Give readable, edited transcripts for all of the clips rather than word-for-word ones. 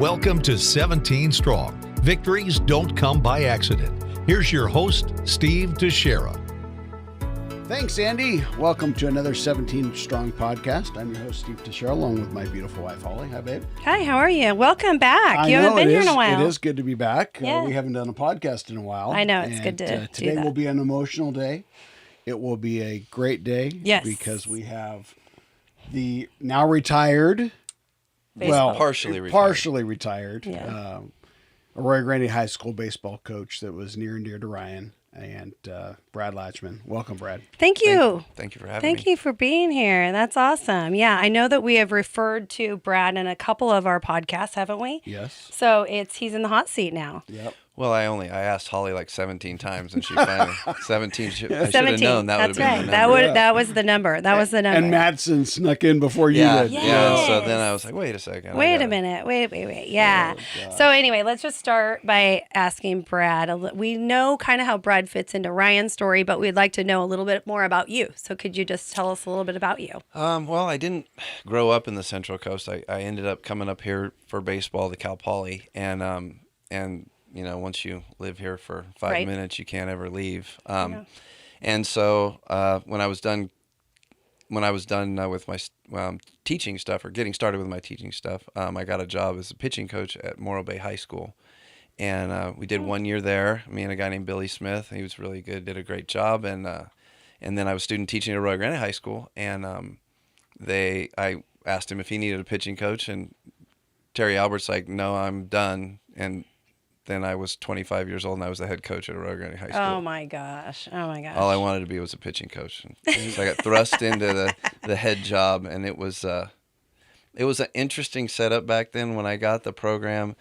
Welcome to 17 Strong. Victories don't come by accident. Here's your host, Steve Teixeira. Thanks, Andy. Welcome to another 17 Strong podcast. I'm your host, Steve Teixeira, along with my beautiful wife, Holly. Hi, babe. Hi, how are you? Welcome back. You haven't been here in a while. It is good to be back. Yeah. We haven't done a podcast in a while. I know, it's good to do today that. will be an emotional day. It will be a great day. Yes. Because we have the now retired, Baseball. partially retired, Yeah. Arroyo Grande High School baseball coach that was near and dear to Ryan, and Brad Lachemann. Welcome, Brad. Thank you. Thank you for having me. Thank you for being here. That's awesome. Yeah, I know that we have referred to Brad in a couple of our podcasts, haven't we? Yes. So he's in the hot seat now. Yep. Well, I asked Holly like 17 times, and she finally 17. I should have 17. known that would That's have right. been the number. That was the number. That was the number. And Madsen snuck in before you Yeah, did. yeah. So then Yes. I was like, wait a second. Wait a minute. Wait. Yeah. So anyway, let's just start by asking Brad. We know kind of how Brad fits into Ryan's story, but we'd like to know a little bit more about you. So could you just tell us a little bit about you? Well, I didn't grow up in the Central Coast. I ended up coming up here for baseball to Cal Poly, and you know, once you live here for 5 Right. minutes, you can't ever leave. Yeah. And so when I was done with my teaching stuff, or getting started with my teaching stuff, I got a job as a pitching coach at Morro Bay High School, and we did 1 year there. Me and a guy named Billy Smith. He was really good, did a great job, and then I was student teaching at Arroyo Grande High School, and I asked him if he needed a pitching coach, and Terry Albert's like, "No, I'm done," and then I was 25 years old, and I was the head coach at Arroyo Grande High School. Oh my gosh. All I wanted to be was a pitching coach. And so I got thrust into the head job, and it was an interesting setup back then. When I got the program,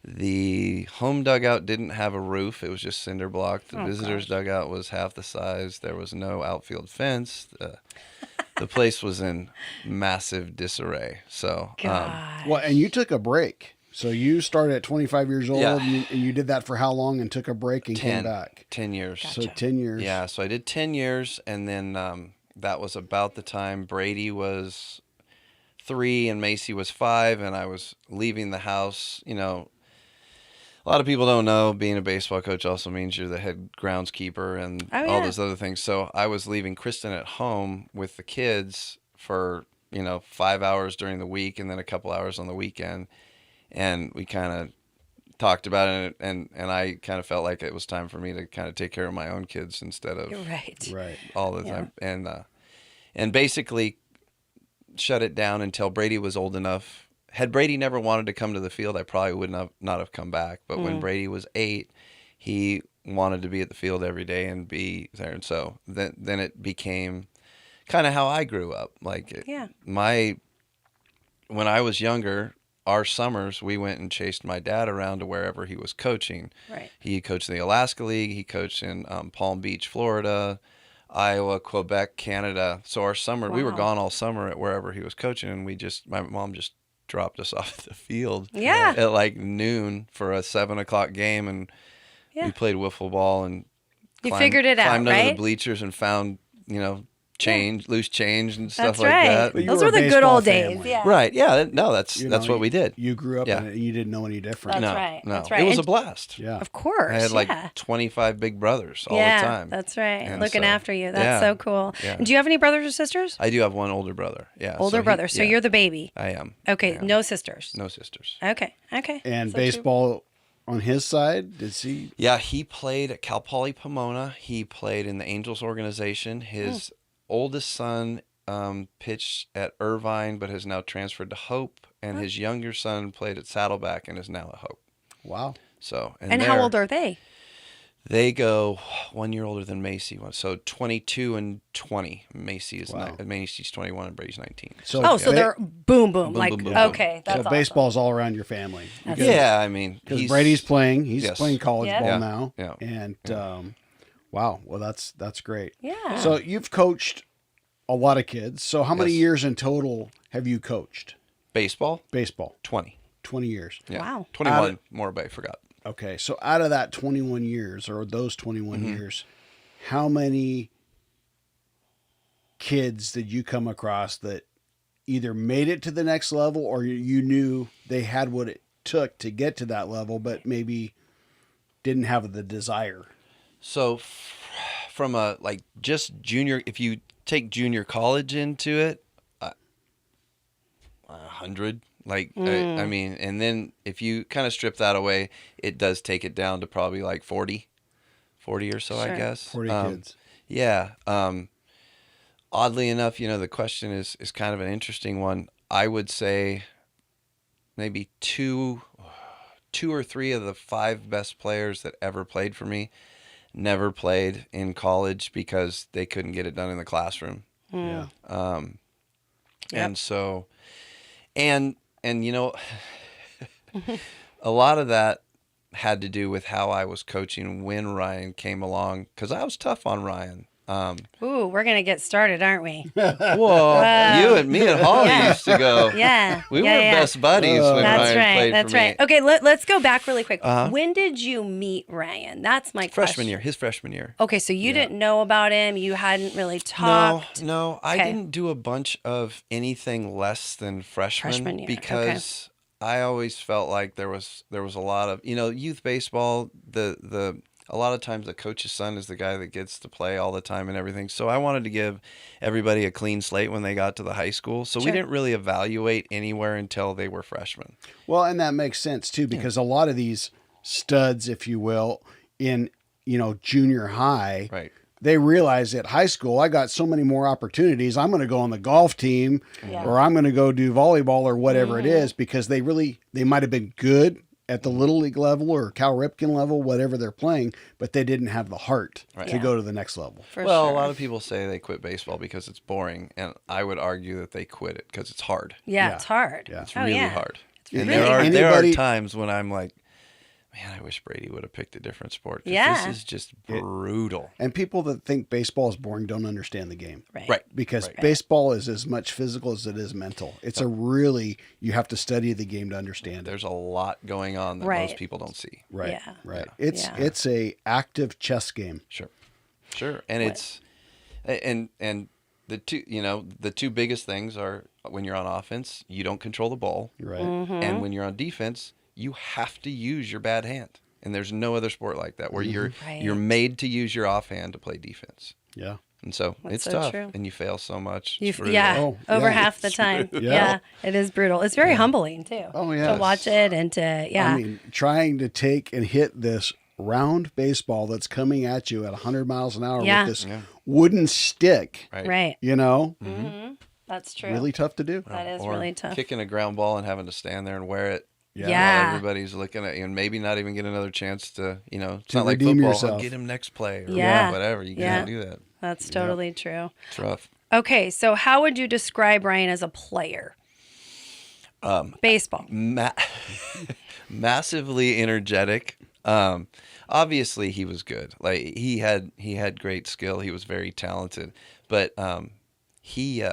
the home dugout didn't have a roof. It was just cinder block. The visitors' dugout was half the size. There was no outfield fence. The place was in massive disarray. So, Well, and you took a break. So you started at 25 years old, Yeah. and you did that for how long, and took a break and came back? 10 years. Gotcha. So 10 years. Yeah, so I did 10 years, and then that was about the time Brady was 3 and Macy was 5, and I was leaving the house. You know, a lot of people don't know being a baseball coach also means you're the head groundskeeper and all those other things. So I was leaving Kristen at home with the kids for, 5 hours during the week and then a couple hours on the weekend. And we kind of talked about it, and I kind of felt like it was time for me to kind of take care of my own kids instead of Right. all the time. And basically shut it down until Brady was old enough. Had Brady never wanted to come to the field, I probably would not have come back. But when Brady was 8, he wanted to be at the field every day and be there. And so then it became kind of how I grew up. When I was younger, our summers, we went and chased my dad around to wherever he was coaching. Right. He coached in the Alaska League. He coached in Palm Beach, Florida, Iowa, Quebec, Canada. So our summer, we were gone all summer at wherever he was coaching, and my mom just dropped us off at the field at like noon for a 7:00 game, and we played wiffle ball and figured it out, climbed right? under the bleachers and found, loose change and stuff That's like right. that. But you Those were were a the good baseball old days. family. Yeah. Right. Yeah. No, that's what we did. You grew up Yeah. in it, and you didn't know any different. That's No, right. no. That's right. It was And- a blast. Yeah. Of course. I had 25 big brothers all the time. That's right. And Looking so- after you. That's yeah, so cool. yeah. And do you have any brothers or sisters? I do have one older brother. Yeah. Older brother. So you're the baby. I am. Okay. I am. No sisters. No sisters. Okay. And So baseball on his side, did he? Yeah, he played at Cal Poly Pomona. He played in the Angels organization. His oldest son pitched at Irvine, but has now transferred to Hope. And his younger son played at Saddleback and is now at Hope. Wow. So And how old are they? They go 1 year older than Macy was. So 22 and 20. Macy's 21 and Brady's 19. So they're boom. Like, boom, boom. okay. That's So awesome. baseball's all around your family. Yeah, I mean, Because Brady's playing. He's Yes. playing college Yeah. ball Yeah. now. Yeah. And wow, well that's great. Yeah. So you've coached a lot of kids. So how many Yes. years in total have you coached baseball, baseball? 20. 20 years. Yeah. Wow. 21 more, but I forgot. Okay, so out of that 21 years, or those 21 years, how many kids did you come across that either made it to the next level or you knew they had what it took to get to that level, but maybe didn't have the desire. So from a like just junior, if you take junior college into it, 100. Like I mean, and then if you kind of strip that away, it does take it down to probably like 40 or so, I guess. 40 kids. Yeah. Oddly enough, the question is kind of an interesting one. I would say maybe two or three of the 5 best players that ever played for me never played in college because they couldn't get it done in the classroom. Yeah. And so, and a lot of that had to do with how I was coaching when Ryan came along, because I was tough on Ryan. Ooh, we're gonna get started, aren't we? Well, you and me and Holly used to go. Yeah, We were best buddies when That's Ryan right. played That's for me. right. Okay, let's go back really quick. Uh-huh. When did you meet Ryan? That's my Freshman question. year, his freshman year. Okay, so you didn't know about him. You hadn't really talked. No, I Okay. didn't do a bunch of anything less than freshman year, because I always felt like there was a lot of youth baseball. A lot of times the coach's son is the guy that gets to play all the time and everything. So I wanted to give everybody a clean slate when they got to the high school. So we didn't really evaluate anywhere until they were freshmen. Well, and that makes sense too, because a lot of these studs, if you will, in junior high, Right. they realize at high school, I got so many more opportunities. I'm going to go on the golf team, or I'm going to go do volleyball or whatever it is, because they might have been good at the Little League level or Cal Ripken level, whatever they're playing, but they didn't have the heart to go to the next level. Well, a lot of people say they quit baseball because it's boring, and I would argue that they quit it because it's hard. Yeah, it's hard. Yeah. It's really hard. It's And really there are hard. times when I'm like, man, I wish Brady would have picked a different sport. 'Cause Yeah. This is just brutal. And people that think baseball is boring don't understand the game. Right. Because baseball is as much physical as it is mental. It's you have to study the game to understand it. There's a lot going on that most people don't see. Right. Yeah. Right. It's a active chess game. Sure. And it's and the two biggest things are when you're on offense, you don't control the ball. Right. And when you're on defense, you have to use your bad hand. And there's no other sport like that where you're made to use your offhand to play defense. Yeah. And so That's it's so tough, true. and you fail so much. You, It's brutal. over yeah, half the time. Yeah. Yeah, it is brutal. It's very humbling too. Oh, yeah. To watch it and to I mean, trying to take and hit this round baseball that's coming at you at 100 miles an hour with this wooden stick, right. That's true. really tough to do. That is Or really tough. kicking a ground ball and having to stand there and wear it. Yeah. Yeah. While everybody's looking at you and maybe not even get another chance to, it's To not like redeem football. yourself. I'll get him next play or Yeah. whatever. You Yeah. can't do that. That's totally true. It's rough. Okay, so how would you describe Ryan as a player? Baseball. Massively energetic. Obviously he was good. Like he had great skill. He was very talented, but his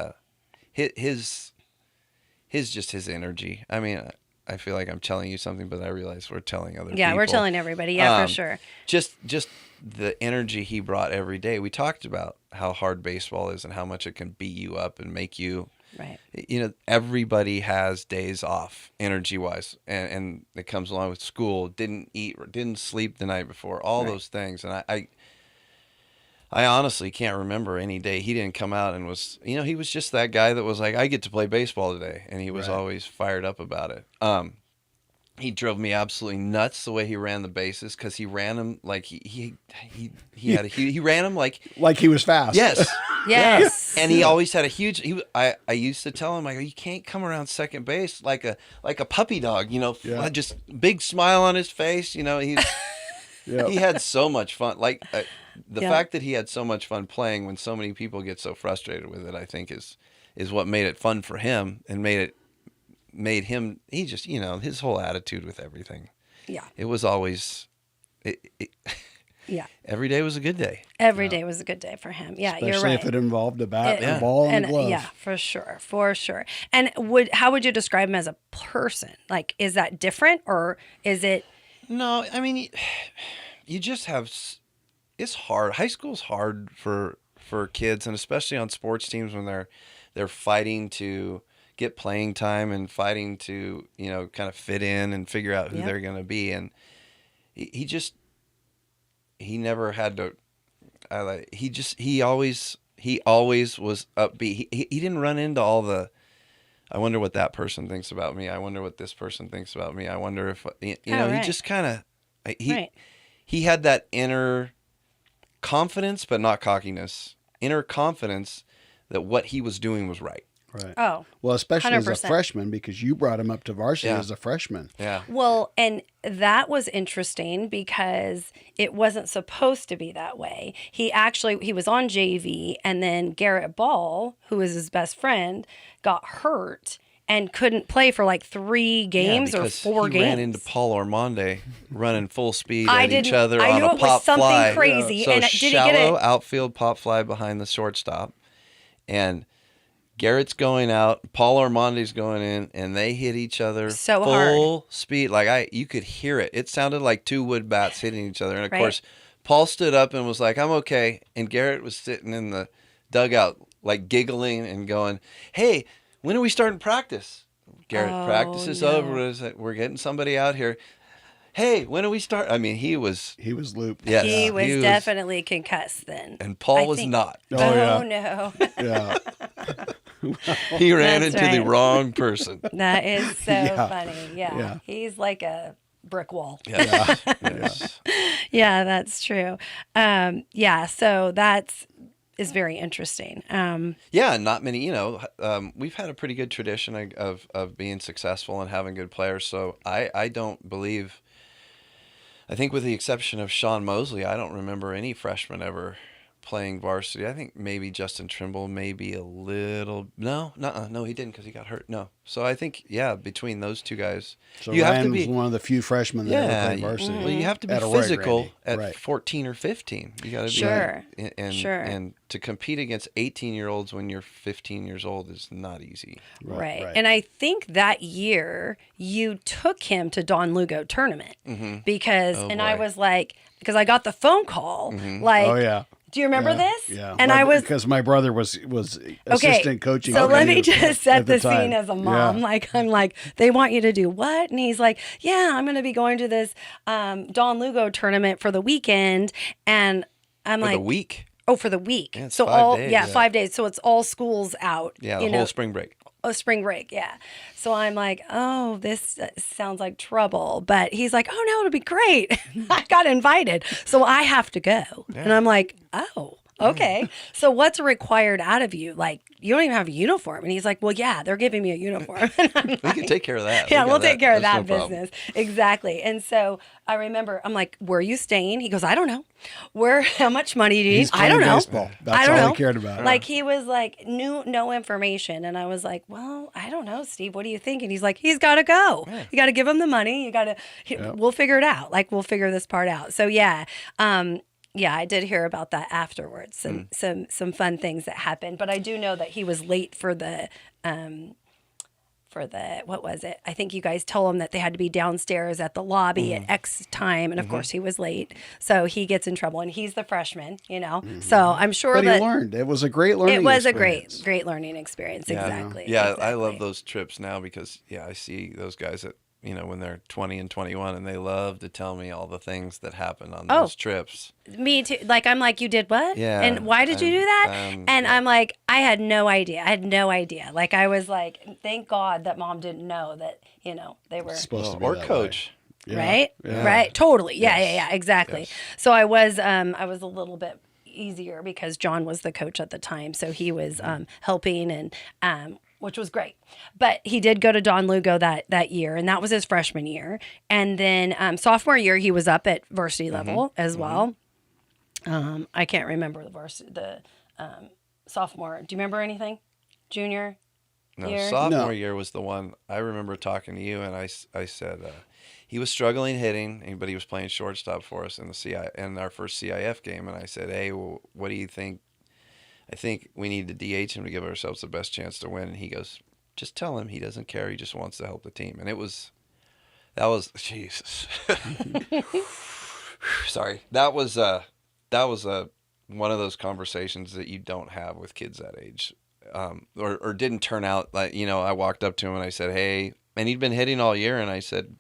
energy. I mean, I feel like I'm telling you something, but I realize we're telling other people. Yeah, we're telling everybody. Yeah, for sure. Just the energy he brought every day. We talked about how hard baseball is and how much it can beat you up and make you. Right. Everybody has days off, energy-wise, and it comes along with school. Didn't eat, didn't sleep the night before. All those things, and I honestly can't remember any day he didn't come out and was. He was just that guy that was like, I get to play baseball today, and he was always fired up about it. He drove me absolutely nuts the way he ran the bases, because he ran them like he ran them like Like he was fast. yes. Yes. And he always had a huge. I used to tell him, you can't come around second base like a puppy dog. Just big smile on his face. He had so much fun. Like the fact that he had so much fun playing when so many people get so frustrated with it, I think is what made it fun for him and made him. He just his whole attitude with everything. Yeah. It was always. Yeah. Every day was a good day. Every day was a good day for him. Yeah, Especially you're right. if it involved a bat, a ball, and a glove. Yeah, for sure. And how would you describe him as a person? Like, is that different, or is it? No, I mean, you just have. It's hard. High school's hard for kids, and especially on sports teams when they're fighting to get playing time and fighting to, kind of fit in and figure out who they're going to be. And he never had to, he always was upbeat. He didn't run into all the, I wonder what that person thinks about me. I wonder what this person thinks about me. I wonder if, he just kind of, he had that inner confidence, but not cockiness, inner confidence that what he was doing was right. Right. Oh, well, especially 100%. as a freshman, because you brought him up to varsity as a freshman. Yeah. Well, and that was interesting because it wasn't supposed to be that way. He was on JV, and then Garrett Ball, who was his best friend, got hurt and couldn't play for like 3 games or 4 games. He ran into Paul Ormonde running full speed I at each other I on knew a it was pop something fly. crazy. So And did he get shallow it? outfield pop fly behind the shortstop, and Garrett's going out, Paul Ormonde's going in, and they hit each other So full hard. speed. Like you could hear it. It sounded like 2 wood bats hitting each other. And of Right. course, Paul stood up and was like, "I'm okay," and Garrett was sitting in the dugout, like giggling and going, "Hey, when are we starting practice?" Garrett, practice is over. We're getting somebody out here. Hey, when do we start? I mean, he was looped. Yes, He was definitely concussed then. and Paul I was think- not. Oh, no. Yeah. He ran That's into the right. wrong person. That is so Yeah. funny. Yeah. Yeah. He's like a brick wall. Yes. Yes. Yeah, that's true. So is very interesting. Yeah, not many. We've had a pretty good tradition of being successful and having good players. So I don't believe. I think with the exception of Sean Mosley, I don't remember any freshman ever playing varsity. I think maybe Justin Trimble, maybe a little. No, he didn't because he got hurt. No, so I think between those two guys, So you Ryan have to be was one of the few freshmen that ever played varsity. Well, you have to be at a reg physical ready. at Right. 14 or 15. You got to be Sure. and and to compete against 18-year-olds when you're 15 years old is not easy. Right. right. And I think that year you took him to Don Lugo tournament because, Oh, I boy. was like, because I got the phone call, like, Oh yeah. do you remember this? Yeah. And I was, because my brother was assistant coaching. So for let you me just at set the time. scene as a mom. Yeah. I'm like, they want you to do what? And he's like, yeah, I'm going to be going to this Don Lugo tournament for the weekend. And I'm For like, the week. oh, for the week. Yeah, it's so 5 days. Yeah. 5 days. So it's all schools out. Yeah, you the know, whole spring break. a spring break, yeah. So I'm like, oh, this sounds like trouble. But he's like, oh, no, it'll be great. I got invited. So I have to go. And I'm like, oh, okay. So what's required out of you? Like, you don't even have a uniform. And he's like, well, yeah, they're giving me a uniform. And I'm We can take care of that. yeah, We we'll got take care of That's that no problem. business. Exactly. And so I remember, I'm like, where are you staying? He goes, I don't know. How much money do you need? He's I don't playing know. baseball. That's I don't all know. he cared about. Like he was like, knew no information. And I was like, well, I don't know, Steve, what do you think? And he's like, he's got to go. You got to give him the money. You got to, we'll figure it out. Like, we'll figure this part out. So yeah. Yeah, I did hear about that afterwards. Some fun things that happened, but I do know that he was late for the what was it? I think you guys told him that they had to be downstairs at the lobby at X time, and of course he was late, so he gets in trouble. And he's the freshman, So I'm sure But that he learned. It was a great learning. it was experience. a great learning experience. Yeah. Exactly. Yeah, I exactly. love those trips now because I see those guys that when they're 20 and 21, and they love to tell me all the things that happened on those trips. Me too. Like, I'm like, you did what? Yeah, And why did you do that? And yeah. I'm like, I had no idea. Like, I was like, thank God that mom didn't know that, they were. Supposed to be Or that coach. way. Yeah. Right? Yeah. Right. Totally. Yeah, exactly. Yes. So I was a little bit easier because John was the coach at the time. So he was helping and which was great. But he did go to Don Lugo that year, and that was his freshman year. And then sophomore year, he was up at varsity level as well. I can't remember the sophomore. Do you remember anything? Junior No, year? sophomore No. year was the one I remember talking to you, and I said he was struggling hitting, but he was playing shortstop for us in our first CIF game, and I said, hey, well, what do you think? I think we need to DH him to give ourselves the best chance to win. And he goes, just tell him he doesn't care. He just wants to help the team. And that was Jesus. Sorry. That was one of those conversations that you don't have with kids that age. or didn't turn out like, I walked up to him and I said, hey, and he'd been hitting all year. And I said,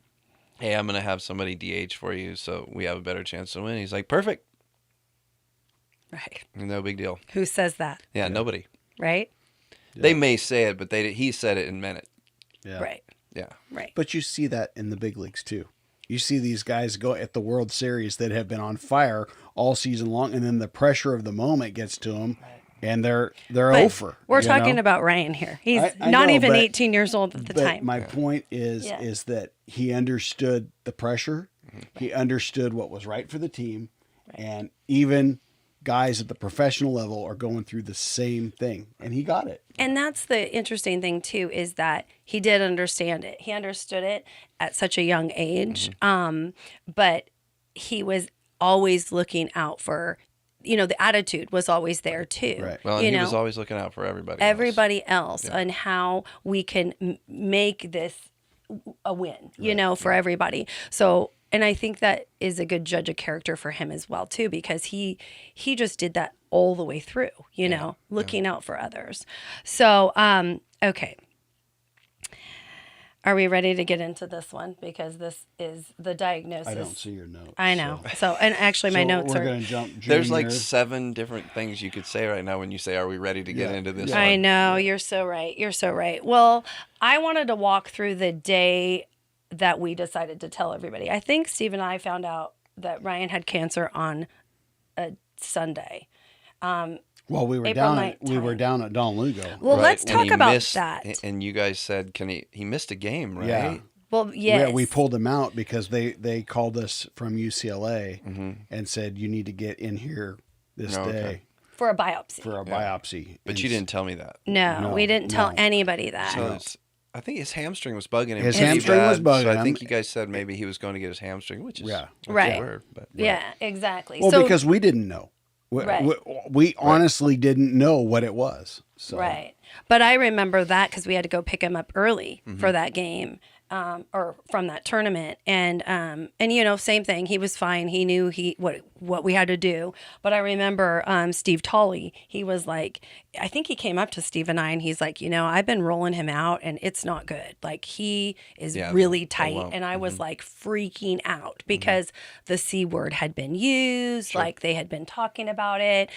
hey, I'm going to have somebody DH for you so we have a better chance to win. He's like, perfect. Right. No big deal. Who says that? Yeah, nobody. Right? They may say it, but he said it and meant it. Yeah. Right. Yeah. Right. But you see that in the big leagues too. You see these guys go at the World Series that have been on fire all season long, and then the pressure of the moment gets to them, and they're over. We're talking about Ryan here. He's I not know, even but- 18 years old at the But time. my point is that he understood the pressure. He understood what was right for the team, and even guys at the professional level are going through the same thing, and he got it. And that's the interesting thing too, is that he did understand it. He understood it at such a young age. But he was always looking out for, the attitude was always there too. Right. Well, and he was always looking out for everybody else and how we can make this a win, for everybody. So, and I think that is a good judge of character for him as well too, because he just did that all the way through, looking out for others. So, okay. Are we ready to get into this one? Because this is the diagnosis. I don't see your notes. I know. So and actually my notes we're are. going to jump. There's like junior. 7 different things you could say right now when you say, are we ready to get into this I one? know. You're so right. You're so right. Well, I wanted to walk through the day that we decided to tell everybody. I think Steve and I found out that Ryan had cancer on a Sunday. Well, we were April down at Don Lugo. Well, Right, let's and talk he about missed- that. And you guys said, he missed a game, right? Yeah. Well, yes. We pulled him out because they called us from UCLA and said you need to get in here this Oh, okay. day for a biopsy. for a biopsy. But And you didn't tell me that. No, we didn't tell anybody that. So I think his hamstring was bugging him. His pretty hamstring was bad, bugging So I think him. you guys said maybe he was going to get his hamstring, which is Right. weird, but Yeah, exactly. Well, so, because we didn't know. Right. We honestly didn't know what it was. So. Right. But I remember that because we had to go pick him up early for that game. Or from that tournament, and same thing. He was fine. He knew what we had to do. But I remember Steve Tolley. He was like, I think he came up to Steve and I, and he's like, I've been rolling him out, and it's not good. Like he is really tight, and I was like freaking out because the C word had been used. Like they had been talking about it.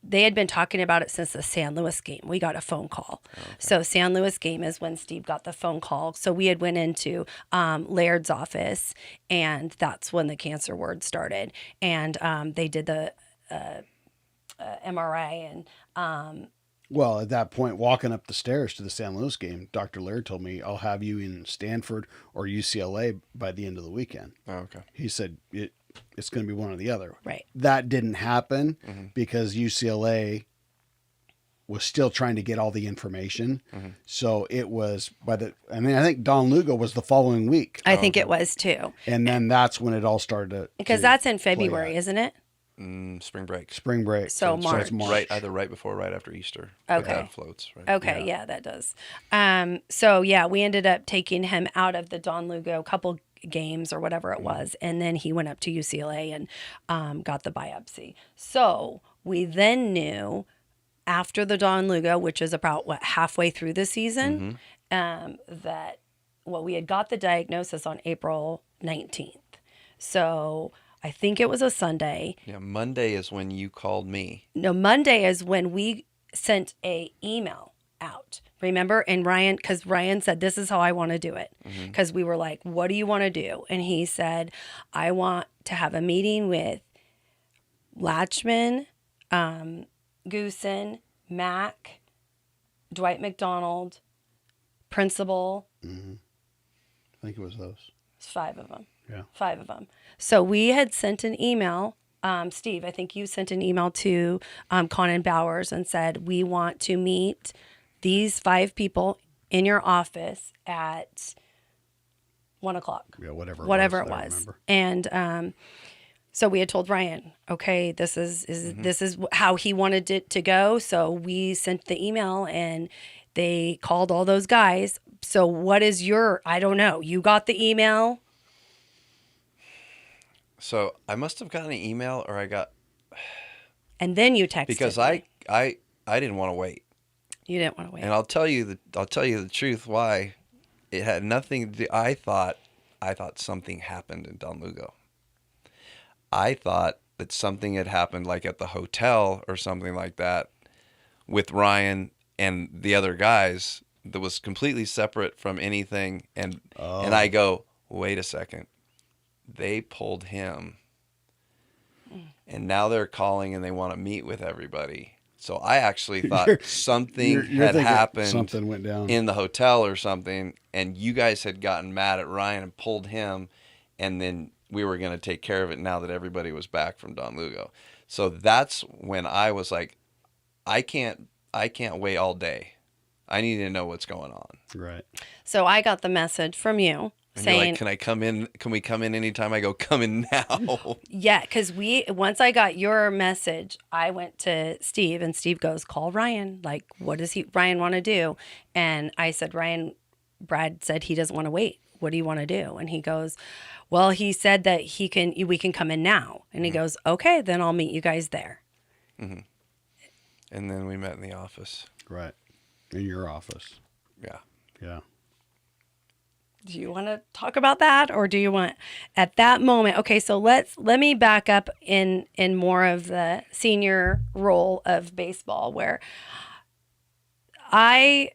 They had been talking about it since the San Luis game. We got a phone call. So San Luis game is when Steve got the phone call. So we had went into Laird's office, and that's when the cancer word started. And they did the MRI. And Well, at that point, walking up the stairs to the San Luis game, Dr. Laird told me, I'll have you in Stanford or UCLA by the end of the weekend. Oh, okay. He said, it's going to be one or the other. Right. That didn't happen because UCLA was still trying to get all the information. So it was I think Don Lugo was the following week. I think it was too. And then that's when it all started to Because that's in February, isn't it? Spring break. spring break. So March. it's March. Right, either right before or right after Easter. Okay. That floats, right? Okay, yeah, that does. So yeah, we ended up taking him out of the Don Lugo couple games or whatever it was, and then he went up to UCLA and got the biopsy. So we then knew after the Don Lugo, which is about halfway through the season, that we had got the diagnosis on April 19th. So I think it was a Sunday. Yeah, Monday is when you called me. No, Monday is when we sent a email out. Remember? And because Ryan said, this is how I want to do it. Because we were like, what do you want to do? And he said, I want to have a meeting with Lachemann, Goosen, Mac, Dwight McDonald, Principal. I think it was those. It's 5 of them. Yeah. 5 of them. So we had sent an email. Steve, I think you sent an email to Conan Bowers and said, we want to meet these 5 people in your office at 1:00. Yeah, whatever it Whatever was. it was. And so we had told Ryan, okay, this is how he wanted it to go. So we sent the email and they called all those guys. So what is I don't know. You got the email? So I must have gotten an email or I got... And then you texted Because me. I didn't want to wait. You didn't want to wait. And I'll tell you the truth why. It had nothing to do. I thought something happened in Don Lugo. I thought that something had happened like at the hotel or something like that with Ryan and the other guys that was completely separate from anything. And I go, wait a second. They pulled him. And now they're calling and they want to meet with everybody. So I actually thought something had happened. Something went down in the hotel or something, and you guys had gotten mad at Ryan and pulled him, and then we were going to take care of it now that everybody was back from Don Lugo. So that's when I was like, I can't wait all day. I need to know what's going on. Right. So I got the message from you And saying, you're like, can I come in? Can we come in anytime? I go, come in now. yeah, because once I got your message, I went to Steve, and Steve goes, call Ryan. Like, what does Ryan want to do? And I said, Brad said he doesn't want to wait. What do you want to do? And he goes, well, he said that we can come in now. And he goes, okay, then I'll meet you guys there. Mm-hmm. And then we met in the office. Right. In your office. Yeah. Yeah. Do you want to talk about that, or do you want at that moment? Okay, so let me back up in more of the senior role of baseball, where I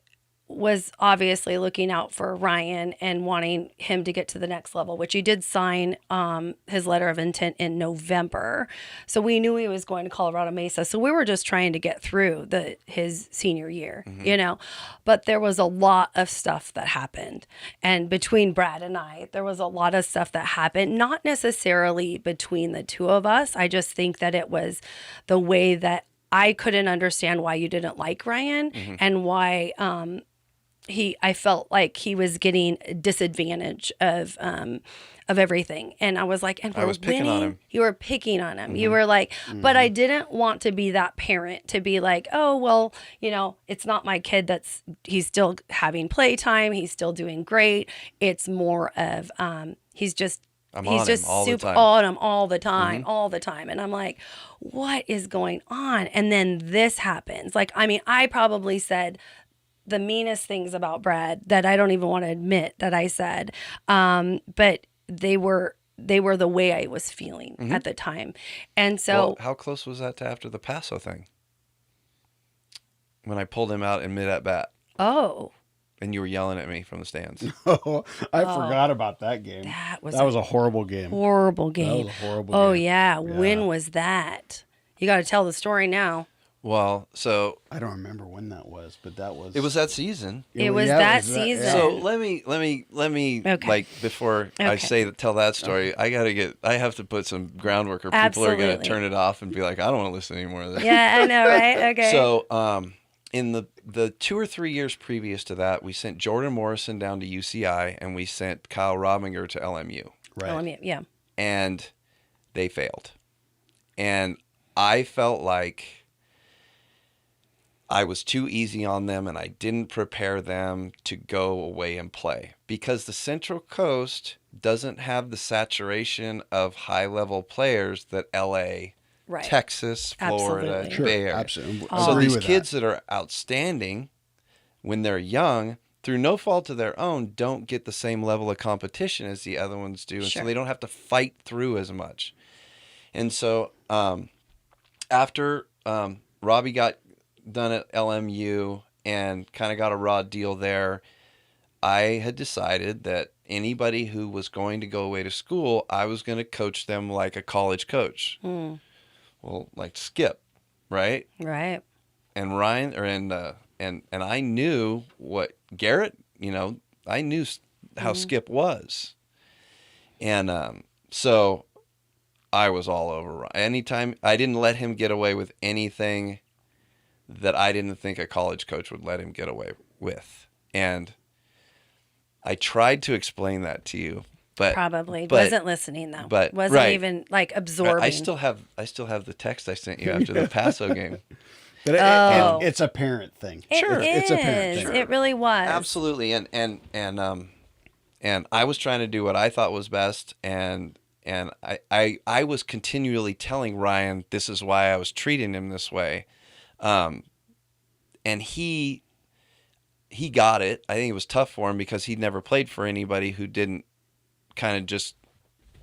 was obviously looking out for Ryan and wanting him to get to the next level, which he did sign his letter of intent in November. So we knew he was going to Colorado Mesa. So we were just trying to get through his senior year, you know. But there was a lot of stuff that happened. And between Brad and I, there was a lot of stuff that happened, not necessarily between the two of us. I just think that it was the way that I couldn't understand why you didn't like Ryan and why I felt like he was getting a disadvantage of everything. And I was like, and I was picking on him. You were picking on him. You were like, but I didn't want to be that parent to be like, oh, well, you know, it's not my kid he's still having playtime. He's still doing great. It's more of, he's just super on him all the time. And I'm like, what is going on? And then this happens. Like, I mean, I probably said the meanest things about Brad that I don't even want to admit that I said. But they were the way I was feeling at the time. And so, well, how close was that to after the Paso thing? When I pulled him out in mid at bat. Oh. And you were yelling at me from the stands. Oh, I forgot about that game. That was a horrible game. Horrible game. That was a horrible Oh, game. yeah. When was that? You got to tell the story now. Well, so I don't remember when that was, but that was. It was that season. It was that season. Yeah. So let me Okay. like before I tell that story, I have to put some groundwork, or people are going to turn it off and be like, I don't want to listen anymore to that. Yeah, I know, right? Okay. So, in the 2 or 3 years previous to that, we sent Jordan Morrison down to UCI and we sent Kyle Robinger to LMU. Right. LMU, yeah. And they failed. And I felt like I was too easy on them and I didn't prepare them to go away and play, because the Central Coast doesn't have the saturation of high-level players that LA, Right. Texas, Florida, Absolutely. Sure, Bay Area. absolutely. So Agree these with kids that are outstanding when they're young, through no fault of their own, don't get the same level of competition as the other ones do. And Sure. so they don't have to fight through as much. And so after Robbie got done at LMU and kind of got a raw deal there, I had decided that anybody who was going to go away to school, I was going to coach them like a college coach. Well, like Skip, right? Right. And Ryan, and I knew what Garrett, you know, I knew how Skip was. And so I was all over Ryan. Anytime, I didn't let him get away with anything that I didn't think a college coach would let him get away with. And I tried to explain that to you, but Probably wasn't listening though. But wasn't right. even like absorbing. I still have the text I sent you after the Paso game. But it's a parent thing. It's a parent thing. It really was. Absolutely, and I was trying to do what I thought was best, and I was continually telling Ryan this is why I was treating him this way, and he got it. I think it was tough for him because he'd never played for anybody who didn't kind of just,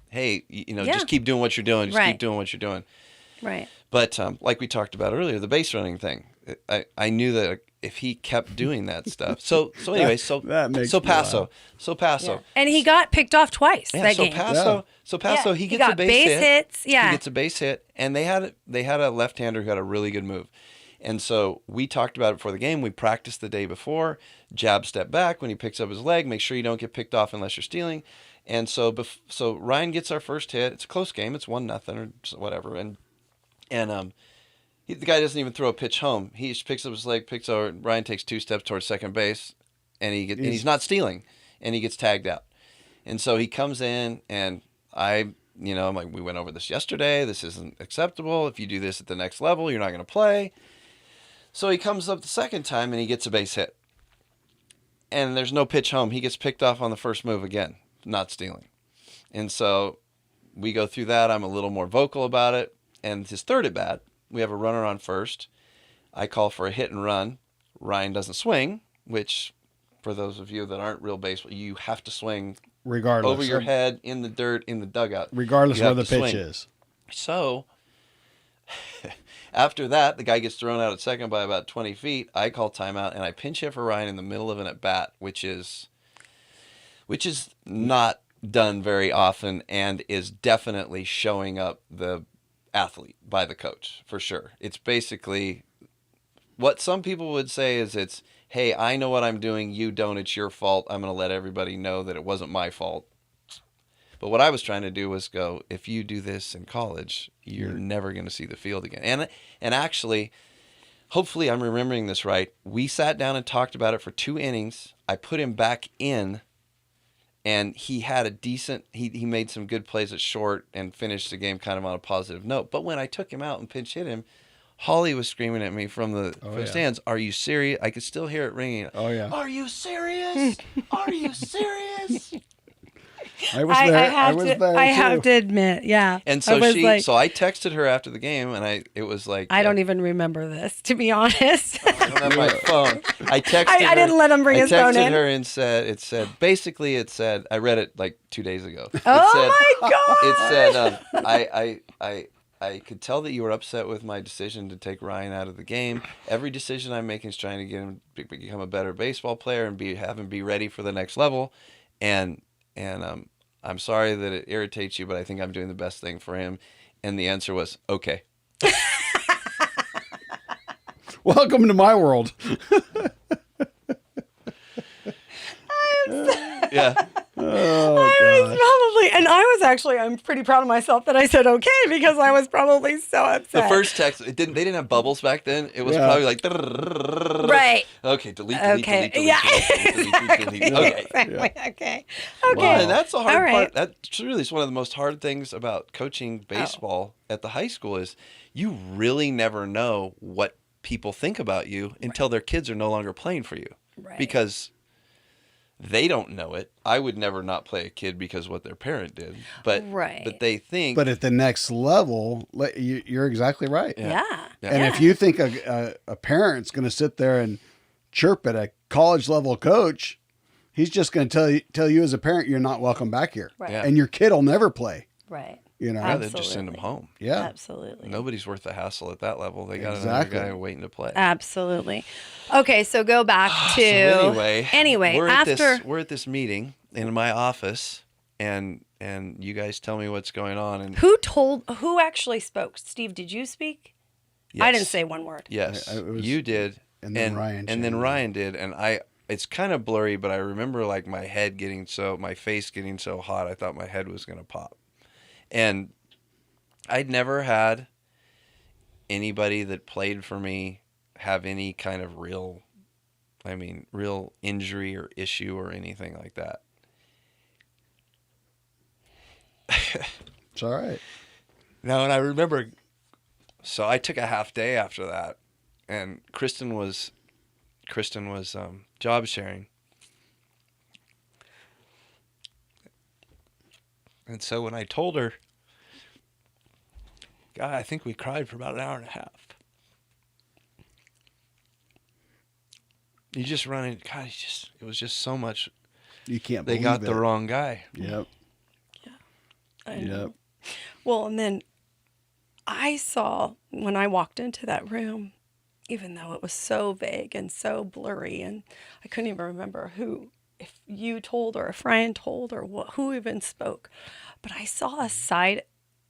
hey, just keep doing what you're doing. Just keep doing what you're doing. Right. But like we talked about earlier, the base running thing, I knew that if he kept doing that stuff. So anyway, that makes so me Paso. laugh. So Paso. Yeah. And he got picked off twice Yeah, that so game. Paso, he gets got a base hit. hits. Yeah. He gets a base hit, and they had a left-hander who had a really good move. And so we talked about it before the game. We practiced the day before. Jab, step back. When he picks up his leg, make sure you don't get picked off unless you're stealing. And so Ryan gets our first hit. It's a close game. It's 1-0 or whatever. And the guy doesn't even throw a pitch home. He just picks up his leg, picks over. Ryan takes 2 steps towards second base, and he's not stealing, and he gets tagged out. And so he comes in, and I'm like, we went over this yesterday. This isn't acceptable. If you do this at the next level, you're not going to play. So he comes up the second time, and he gets a base hit. And there's no pitch home. He gets picked off on the first move again, not stealing. And so we go through that. I'm a little more vocal about it. And his third at bat, we have a runner on first. I call for a hit and run. Ryan doesn't swing, which, for those of you that aren't real baseball, you have to swing regardless over your head, in the dirt, in the dugout. Regardless of where the pitch is. So after that, the guy gets thrown out at second by about 20 feet. I call timeout, and I pinch hit for Ryan in the middle of an at-bat, which is not done very often and is definitely showing up the athlete by the coach, for sure. It's basically what some people would say is it's, hey, I know what I'm doing, you don't, it's your fault. I'm going to let everybody know that it wasn't my fault. But what I was trying to do was go, if you do this in college, you're never going to see the field again. And actually, hopefully I'm remembering this right, we sat down and talked about it for 2 innings. I put him back in, and he had a decent, he made some good plays at short and finished the game kind of on a positive note. But when I took him out and pinch hit him, Holly was screaming at me from the stands, "Are you serious?" I could still hear it ringing. Oh, yeah. "Are you serious? Are you serious?" I was there. I was there I too. have to admit, yeah. And so so I texted her after the game, and it was like, I don't even remember this, to be honest. I don't have my phone. I texted her. I didn't let him bring his phone in. I texted her and it said, I read it like 2 days ago. My God. It said, I could tell that you were upset with my decision to take Ryan out of the game. Every decision I'm making is trying to get him to become a better baseball player and have him be ready for the next level. And I'm sorry that it irritates you, but I think I'm doing the best thing for him. And the answer was, okay. Welcome to my world. Yeah. I'm pretty proud of myself that I said okay, because I was probably so upset. The first text, they didn't have bubbles back then. It was probably like, right. Okay, delete. Yeah. Delete. Okay. Exactly. Okay. Well, and that's the hard All part. That truly is one of the most hard things about coaching baseball at the high school is you really never know what people think about you until their kids are no longer playing for you. Right. Because they don't know it. I would never not play a kid because of what their parent did. But they think. But at the next level, you're exactly right. Yeah. And if you think a parent's going to sit there and chirp at a college level coach, he's just going to tell you as a parent you're not welcome back here. Right. Yeah. And your kid will never play. Right. You know, Yeah, they just send them home. Yeah, absolutely. Nobody's worth the hassle at that level. They got another guy waiting to play. Absolutely. Okay, so go back to anyway. We're after at this meeting in my office, and you guys tell me what's going on. And who actually spoke? Steve, did you speak? Yes. I didn't say one word. Yes, you did, and then Ryan did, and it's kind of blurry, but I remember like my face getting so hot, I thought my head was gonna pop. And I'd never had anybody that played for me have any kind of real injury or issue or anything like that. It's all right. No, and I remember, so I took a half day after that, and Kristen was job sharing. And so when I told her, God, I think we cried for about an hour and a half. You just run in. God, it was just so much. You can't They believe got it. the wrong guy. Yep. I know. Yep. Well, and then I saw when I walked into that room, even though it was so vague and so blurry, and I couldn't even remember who, if you told or if Ryan told or who even spoke, but I saw a side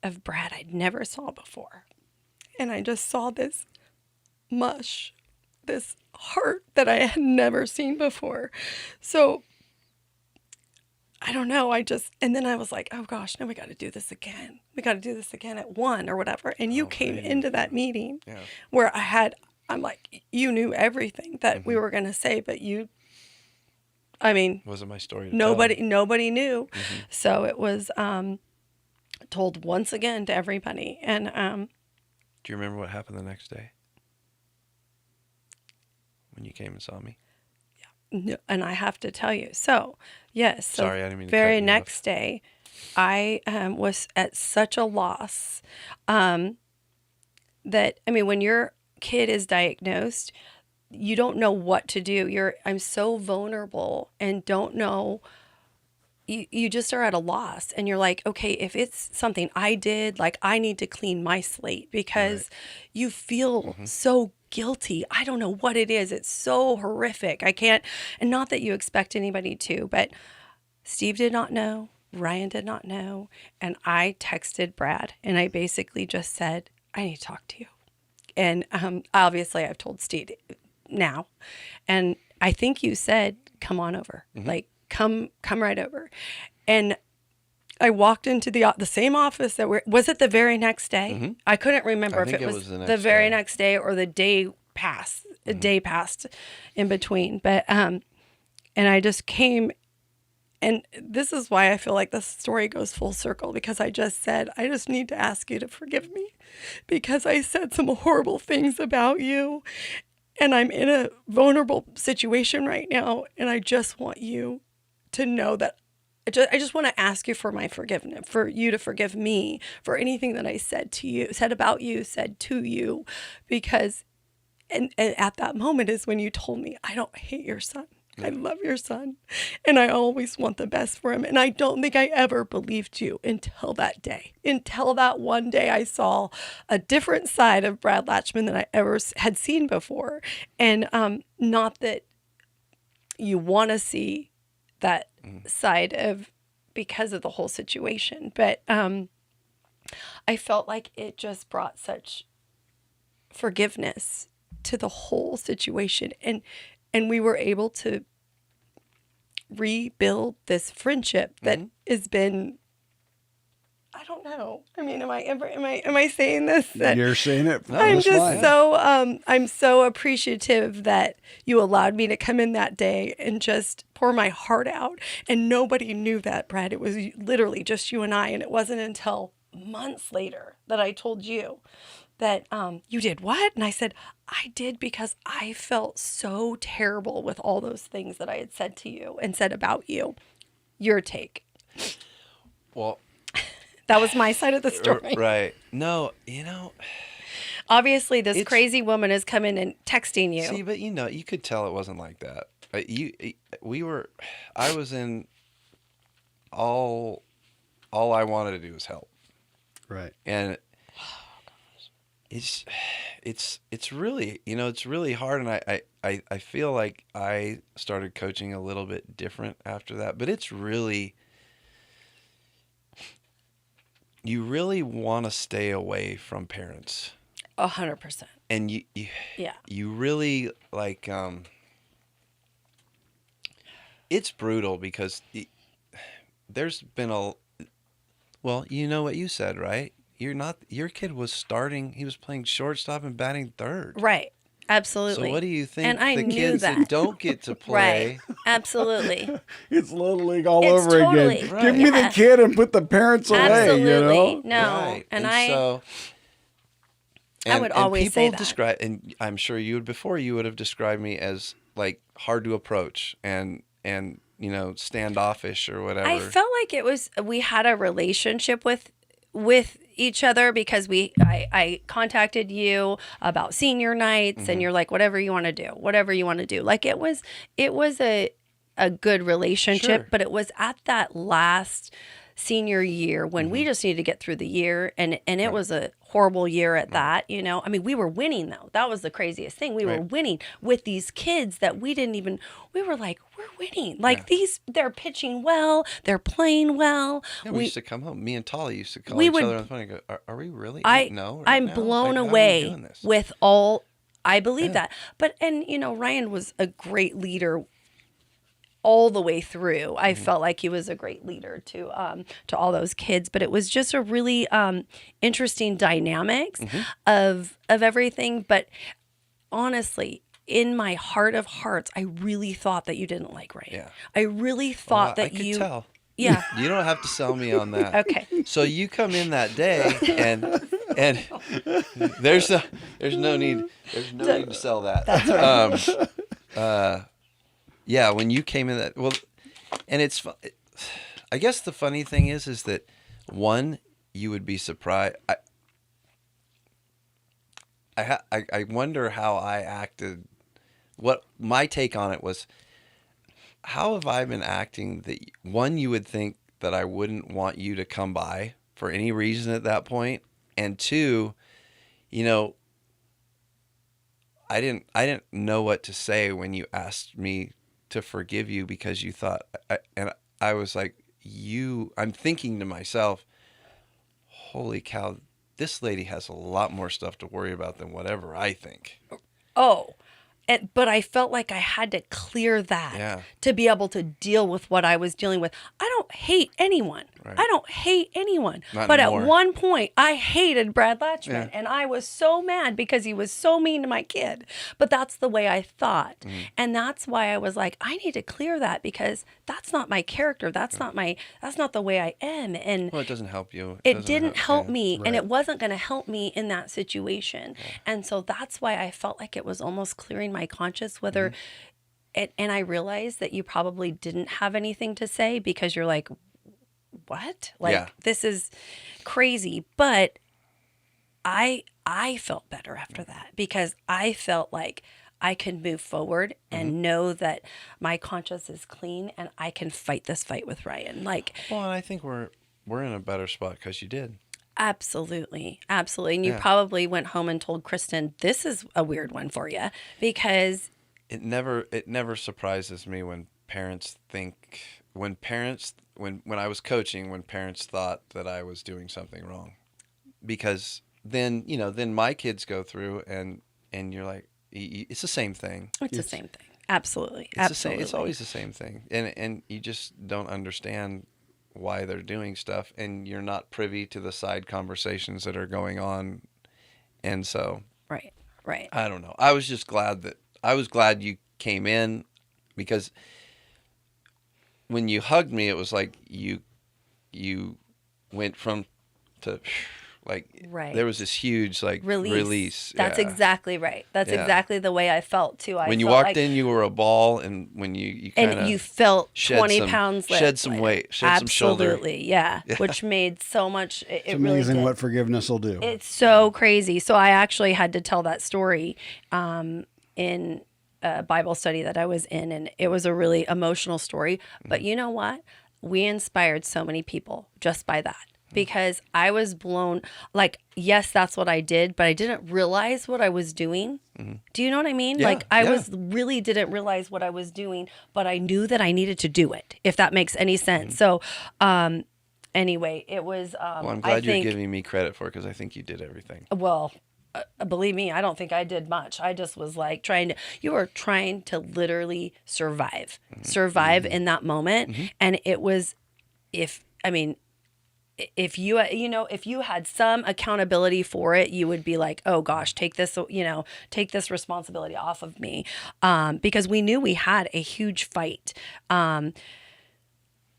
of Brad I'd never saw before. And I just saw this mush, this heart that I had never seen before. So I don't know. And then I was like, oh gosh, no, we got to do this again. We got to do this again at 1 or whatever. And you came into that meeting where I'm like, you knew everything that we were going to say, but Wasn't my story to nobody knew. So it was told once again to everybody. And do you remember what happened the next day when you came and saw me? no, and I have to tell you. So, yes. So Sorry, I didn't mean to very cut you next off. day, I was at such a loss that, when your kid is diagnosed, you don't know what to do. I'm so vulnerable and don't know. You just are at a loss, and you're like, okay, if it's something I did, like I need to clean my slate because you feel so guilty. I don't know what it is. It's so horrific. I can't, and not that you expect anybody to, but Steve did not know. Ryan did not know. And I texted Brad and I basically just said, I need to talk to you. And obviously I've told Steve now. And I think you said, come on over. Like, come right over. And I walked into the same office was it the very next day? I couldn't remember if it was the very next day or the day passed, a day passed in between. But, and I just came, and this is why I feel like this story goes full circle, because I just said, I just need to ask you to forgive me because I said some horrible things about you. And I'm in a vulnerable situation right now. And I just want you to know that I just want to ask you for my forgiveness, for you to forgive me for anything that I said to you, said about you, said to you, because, and at that moment is when you told me, I don't hate your son. I love your son. And I always want the best for him. And I don't think I ever believed you until that day, until that one day I saw a different side of Brad Lachemann than I ever had seen before. And not that you want to see that side of, because of the whole situation. But I felt like it just brought such forgiveness to the whole situation. And we were able to rebuild this friendship that has been, I don't know. Am I saying this? You're saying it. I'm just I'm so appreciative that you allowed me to come in that day and just pour my heart out. And nobody knew that, Brad. It was literally just you and I. And it wasn't until months later that I told you that you did what? And I said, I did because I felt so terrible with all those things that I had said to you and said about you. Your take. Well, that was my side of the story. Right. No, obviously this crazy woman is coming and texting you. See, but you could tell it wasn't like that. I was in, all I wanted to do was help. Right. And it's really, it's really hard. And I feel like I started coaching a little bit different after that, but it's really, you really want to stay away from parents. 100%. And you really like, it's brutal because there's been what you said, right? Your kid was starting, he was playing shortstop and batting third. Right. Absolutely. So what do you think and I the knew kids that don't get to play? Right. Absolutely. It's Little League all It's over totally, again. right. Give me the kid and put the parents away, Absolutely. No. Right. And I would always say that. Describe, and I'm sure you would have described me as like hard to approach and standoffish or whatever. I felt like we had a relationship with with each other because I contacted you about senior nights and you're like, whatever you want to do. Like it was a good relationship, Sure. but it was at that last senior year when we just needed to get through the year, and it was a horrible year at that. I mean, we were winning though. That was the craziest thing. We were winning with these kids that we were like, we're winning. Like they're pitching well, they're playing well. Yeah, we used to come home. Me and Tolly used to call we each would- other on the phone and go, are we really? No. I'm now? blown Like, how are we away doing this? with all. I believe that, but Ryan was a great leader all the way through. I felt like he was a great leader to all those kids, but it was just a really interesting dynamics of everything. But honestly, in my heart of hearts, I really thought that you didn't like Ryan. Yeah. I really thought that I could you. tell. Yeah. You don't have to sell me on that. Okay. So you come in that day and there's no need to sell that. That's right. Yeah, when you came in that, well, and I guess the funny thing is that one, you would be surprised. I wonder how I acted. What my take on it was, how have I been acting that one, you would think that I wouldn't want you to come by for any reason at that point, and two, I didn't know what to say when you asked me to forgive you because you thought, and I was like, I'm thinking to myself, holy cow, this lady has a lot more stuff to worry about than whatever I think. Oh, but I felt like I had to clear that to be able to deal with what I was dealing with. I don't hate anyone. Right. I don't hate anyone. Not but anymore. at one point, I hated Brad Lachemann, and I was so mad because he was so mean to my kid. But that's the way I thought. And that's why I was like, I need to clear that because that's not my character. That's not the way I am. And Well, it doesn't help you. it didn't help me, Right. and it wasn't going to help me in that situation. And so that's why I felt like it was almost clearing my conscience, whether and I realized that you probably didn't have anything to say because you're like, what? Like, this is crazy. But I felt better after that because I felt like I can move forward and know that my conscience is clean and I can fight this fight with Ryan. Like, Well, and I think we're in a better spot because you did. absolutely. And you probably went home and told Kristen, this is a weird one for you because It never surprises me when parents think when I was coaching, when parents thought that I was doing something wrong, because then my kids go through and you're like, it's the same thing. it's the same thing. Absolutely. It's the same. It's always the same thing, and you just don't understand why they're doing stuff, and you're not privy to the side conversations that are going on, and so Right. I don't know. I was glad you came in, because when you hugged me, it was like you went from to like Right. there was this huge like release. That's Yeah. exactly right. That's exactly the way I felt too. When you felt walked like, in, you were a ball, and when you kind and of you felt shed 20 some- pounds shed some weight, shed some shoulder. Absolutely, yeah. Which made so much. It It's really amazing did. what forgiveness will do. It's so crazy. So I actually had to tell that story in a Bible study that I was in, and it was a really emotional story. But you know what? We inspired so many people just by that. Because I was blown, like, yes, that's what I did, but I didn't realize what I was doing. Do you know what I mean? Yeah, like, I yeah. really didn't realize what I was doing, but I knew that I needed to do it, if that makes any sense. So, anyway, it was, Well, I'm I glad you're think, giving me credit for it, because I think you did everything. well, believe me, I don't think I did much. I just was like you were trying to literally survive in that moment. And it was, if you had some accountability for it, you would be like, oh gosh, take this responsibility off of me. Because we knew we had a huge fight,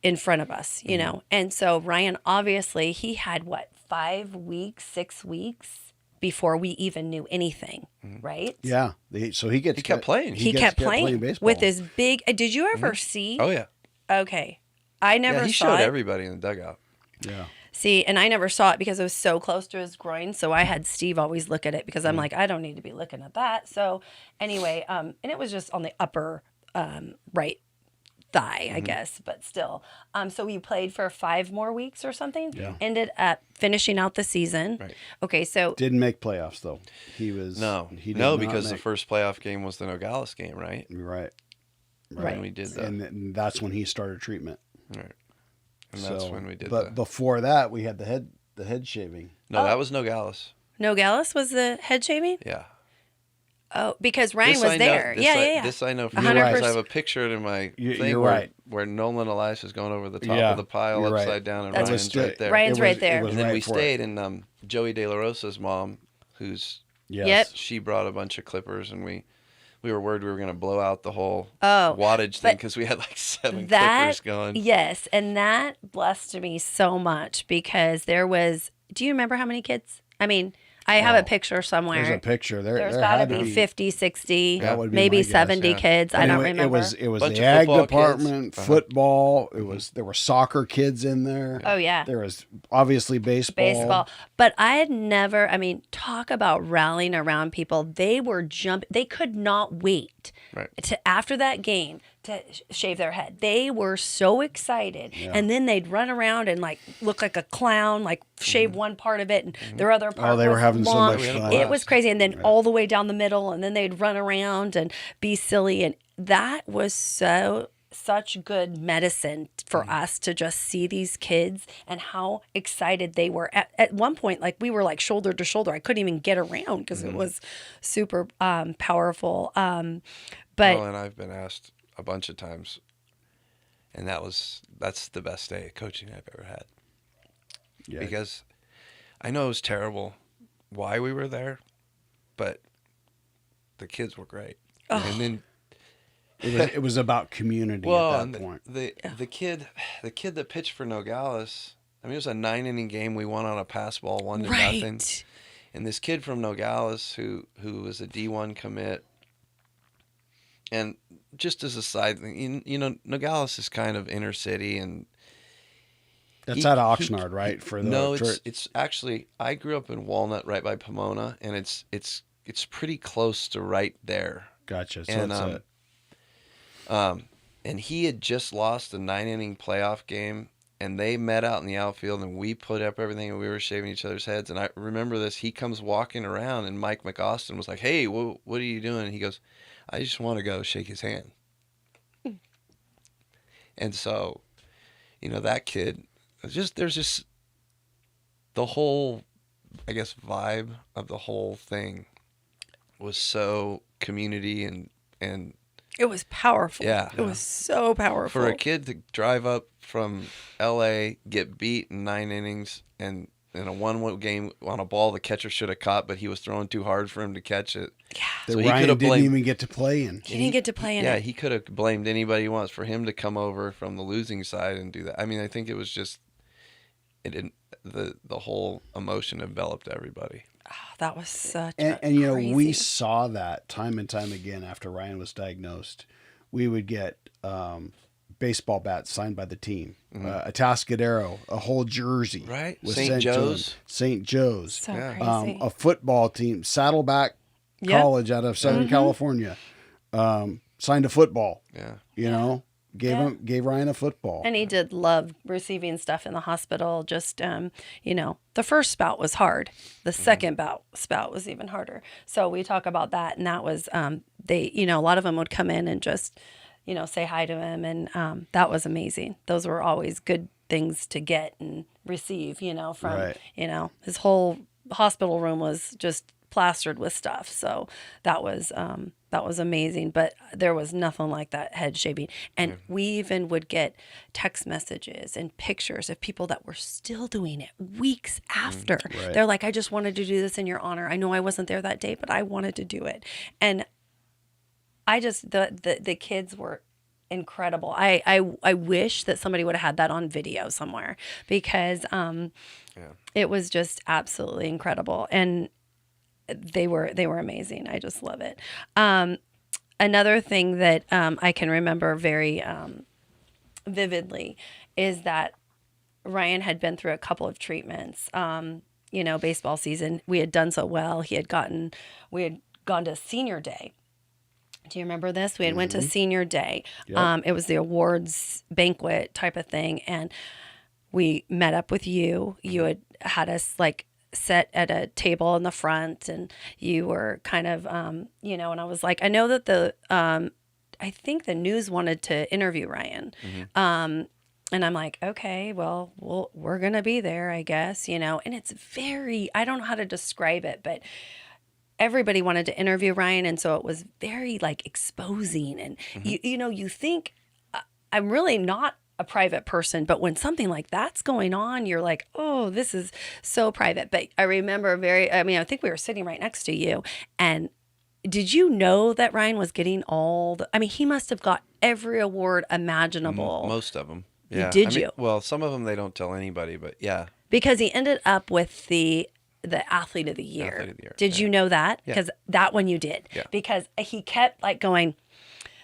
in front of us, And so Ryan, obviously he had 5 weeks, 6 weeks before we even knew anything, right? Yeah. So he kept playing. He gets kept to playing baseball. with his big, did you ever see? Oh yeah. Okay. I never Yeah, he saw showed it. everybody in the dugout. Yeah. See, and I never saw it because it was so close to his groin. So I had Steve always look at it because I'm like, I don't need to be looking at that. So anyway, and it was just on the upper right thigh, I guess, but still. So we played for 5 more weeks or something. Yeah. Ended up finishing out the season. Right. Okay, so Didn't make playoffs though. He was he did not because the make- first playoff game was the Nogales game, right? right. When we did that. And that's when he started treatment. Right. And that's when we did But that. before that, we had the head shaving. No, that was Nogales. Nogales was the head shaving. Yeah. Oh, because Ryan This was I know- there. this Yeah, I- yeah, yeah. This I know for 100%. sure because I have a picture in my You're thing right. where Nolan Elias is going over the top Yeah, of the pile you're right. upside down, and That's Ryan's what- right there. Ryan's It right was- there. it was And then right we for it. stayed, and Joey De La Rosa's mom, who's Yes. Yep. she brought a bunch of clippers, and we were worried we were going to blow out the whole Oh, wattage thing but because we had like 7 that clippers going. yes, and that blessed me so much because there was. Do you remember how many kids? I mean, I have a picture somewhere. There's a picture. There's there got to had be 50, 60, That would be maybe my guess, 70 yeah. kids. I But don't anyway, remember. It was Bunch the of ag football department, kids. football. There were soccer kids in there. Oh, yeah. There was obviously baseball. Baseball. But I had never, I mean, talk about rallying around people. They were they could not wait Right. to after that game to shave their head. They were so excited. And then they'd run around and like look like a clown, like shave one part of it and their other part they were was having so long. much fun. It was crazy. And then all the way down the middle, and then they'd run around and be silly. And that was such good medicine for us to just see these kids and how excited they were. At one point, like we were like shoulder to shoulder. I couldn't even get around because it was super powerful. But Well, and I've been asked a bunch of times, and that's the best day of coaching I've ever had. Yeah. Because I know it was terrible why we were there, but the kids were great. And then It was about community at and that point. the kid that pitched for Nogales, I mean, it was a 9-inning game. We won on a pass ball, 1-0. right. And this kid from Nogales who was a D1 commit, and just as a side thing, you know, Nogales is kind of inner city, and That's out of Oxnard, right? For the no, church. it's actually, I grew up in Walnut, right by Pomona, and it's pretty close to right there. Gotcha. So And it's and he had just lost a 9-inning playoff game, and they met out in the outfield, and we put up everything, and we were shaving each other's heads. And I remember this. He comes walking around, and Mike McAustin was like, "Hey, what are you doing?" And he goes, "I just want to go shake his hand." And so, you know, that kid, there's just the whole, I guess, vibe of the whole thing was so community and It was powerful. Yeah. It was so powerful. for a kid to drive up from L.A., get beat in 9 innings, and in a 1-1 game on a ball the catcher should have caught, but he was throwing too hard for him to catch it. Yeah. that so he Ryan could've didn't blamed- even get to play in. He didn't get to play in Yeah, it. he could have blamed anybody he wants for him to come over from the losing side and do that. I mean, I think it was just the whole emotion enveloped everybody. Oh, that was such And you know, we crazy. saw that time and time again after Ryan was diagnosed. We would get baseball bats signed by the team, a Tascadero, a whole jersey, Right. was St. sent to him. Joe's. St. Joe's, so Yeah. crazy. a football team, Saddleback Yep. College out of Southern California, signed a football. Yeah. You know, gave Ryan a football. And he did love receiving stuff in the hospital. Just, you know, the first spout was hard. The second spout was even harder. So we talk about that. And that was, they, you know, a lot of them would come in and just, you know, say hi to him. And that was amazing. Those were always good things to get and receive, you know, from, Right. you know, his whole hospital room was just plastered with stuff. So that was amazing, but there was nothing like that head shaving. And we even would get text messages and pictures of people that were still doing it weeks after. Right. They're like, I just wanted to do this in your honor. I know I wasn't there that day, but I wanted to do it. And I just, the kids were incredible. I wish that somebody would have had that on video somewhere because it was just absolutely incredible. And they were amazing. I just love it. Another thing that I can remember very vividly is that Ryan had been through a couple of treatments. Baseball season, we had done so well. We had gone to senior day. Do you remember this? We had went to senior day. Yep. It was the awards banquet type of thing. And we met up with you. You had us like sit at a table in the front, and you were kind of, and I was like, I know that I think the news wanted to interview Ryan. And I'm like, okay, well, we're going to be there, I guess, and it's I don't know how to describe it, but everybody wanted to interview Ryan. And so it was very like exposing. And you think I'm really not a private person, but when something like that's going on, you're like, oh, this is so private. But I remember I think we were sitting right next to you. And did you know that Ryan was getting he must have got every award imaginable. Most of them. Yeah. Did you? Well, some of them they don't tell anybody, but yeah. Because he ended up with the Athlete of the Year. Athlete of the Year. Did you know that? Yeah. Because that one you did. Yeah. Because he kept like going,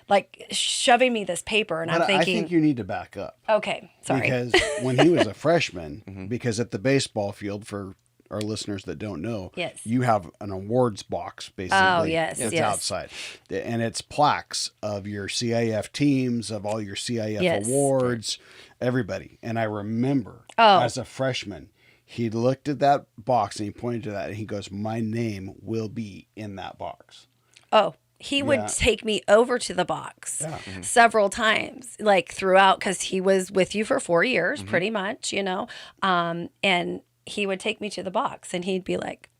like shoving me this paper, and But I'm thinking, I think you need to back up. okay, sorry. Because when he was a freshman, because at the baseball field, for our listeners that don't know, Yes. you have an awards box basically. Oh, yes, It's yes. outside. And it's plaques of your CIF teams, of all your CIF Yes. awards, everybody. And I remember Oh. as a freshman, he looked at that box and he pointed to that and he goes, my name will be in that box. Oh, he would Yeah. take me over to the box Yeah. several times, like throughout, because he was with you for 4 years, pretty much, and he would take me to the box and he'd be like,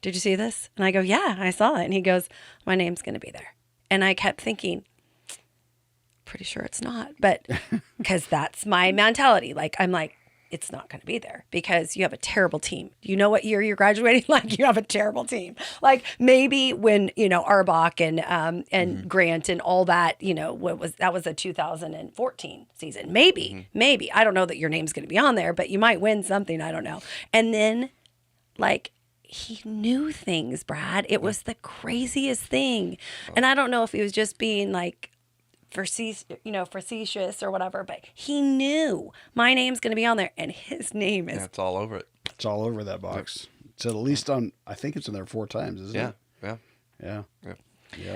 did you see this? And I go, yeah, I saw it. And he goes, my name's going to be there. And I kept thinking, pretty sure it's not, but because that's my mentality. Like, I'm like, it's not going to be there because you have a terrible team. You know what year you're graduating? Like, you have a terrible team. Like, maybe when, Arbach and Grant and all that, that was a 2014 season. Maybe. I don't know that your name's going to be on there, but you might win something. I don't know. And then, like, he knew things, Brad. It was the craziest thing. And I don't know if he was just being like, facetious or whatever, but he knew my name's going to be on there, and his name is. Yeah, it's all over it. It's all over that box. It's at least I think it's in there 4 times, isn't it? Yeah. Yeah.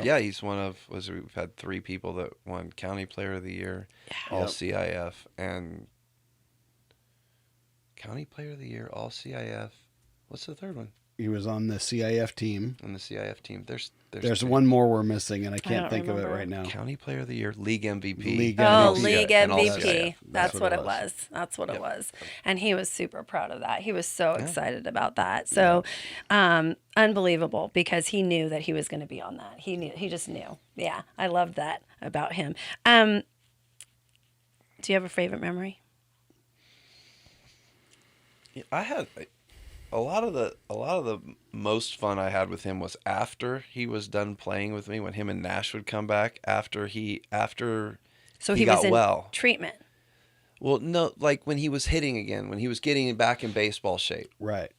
Yeah, he's one of, we've had 3 people that won County Player of the Year, All CIF, and County Player of the Year, All CIF. What's the third one? He was on the CIF team. On the CIF team. There's one more we're missing, and I can't don't think of it remember. right now. County Player of the Year, League MVP. League Oh, MVP. League And all MVP. CIF. That's what it was. That's what it was. And he was super proud of that. He was so excited about that. So, unbelievable, because he knew that he was going to be on that. He just knew. Yeah, I loved that about him. Do you have a favorite memory? I had a lot of the most fun I had with him was after he was done playing with me, when him and Nash would come back after he So he was got in well. treatment. Well, no, like when he was hitting again, when he was getting back in baseball shape. Right.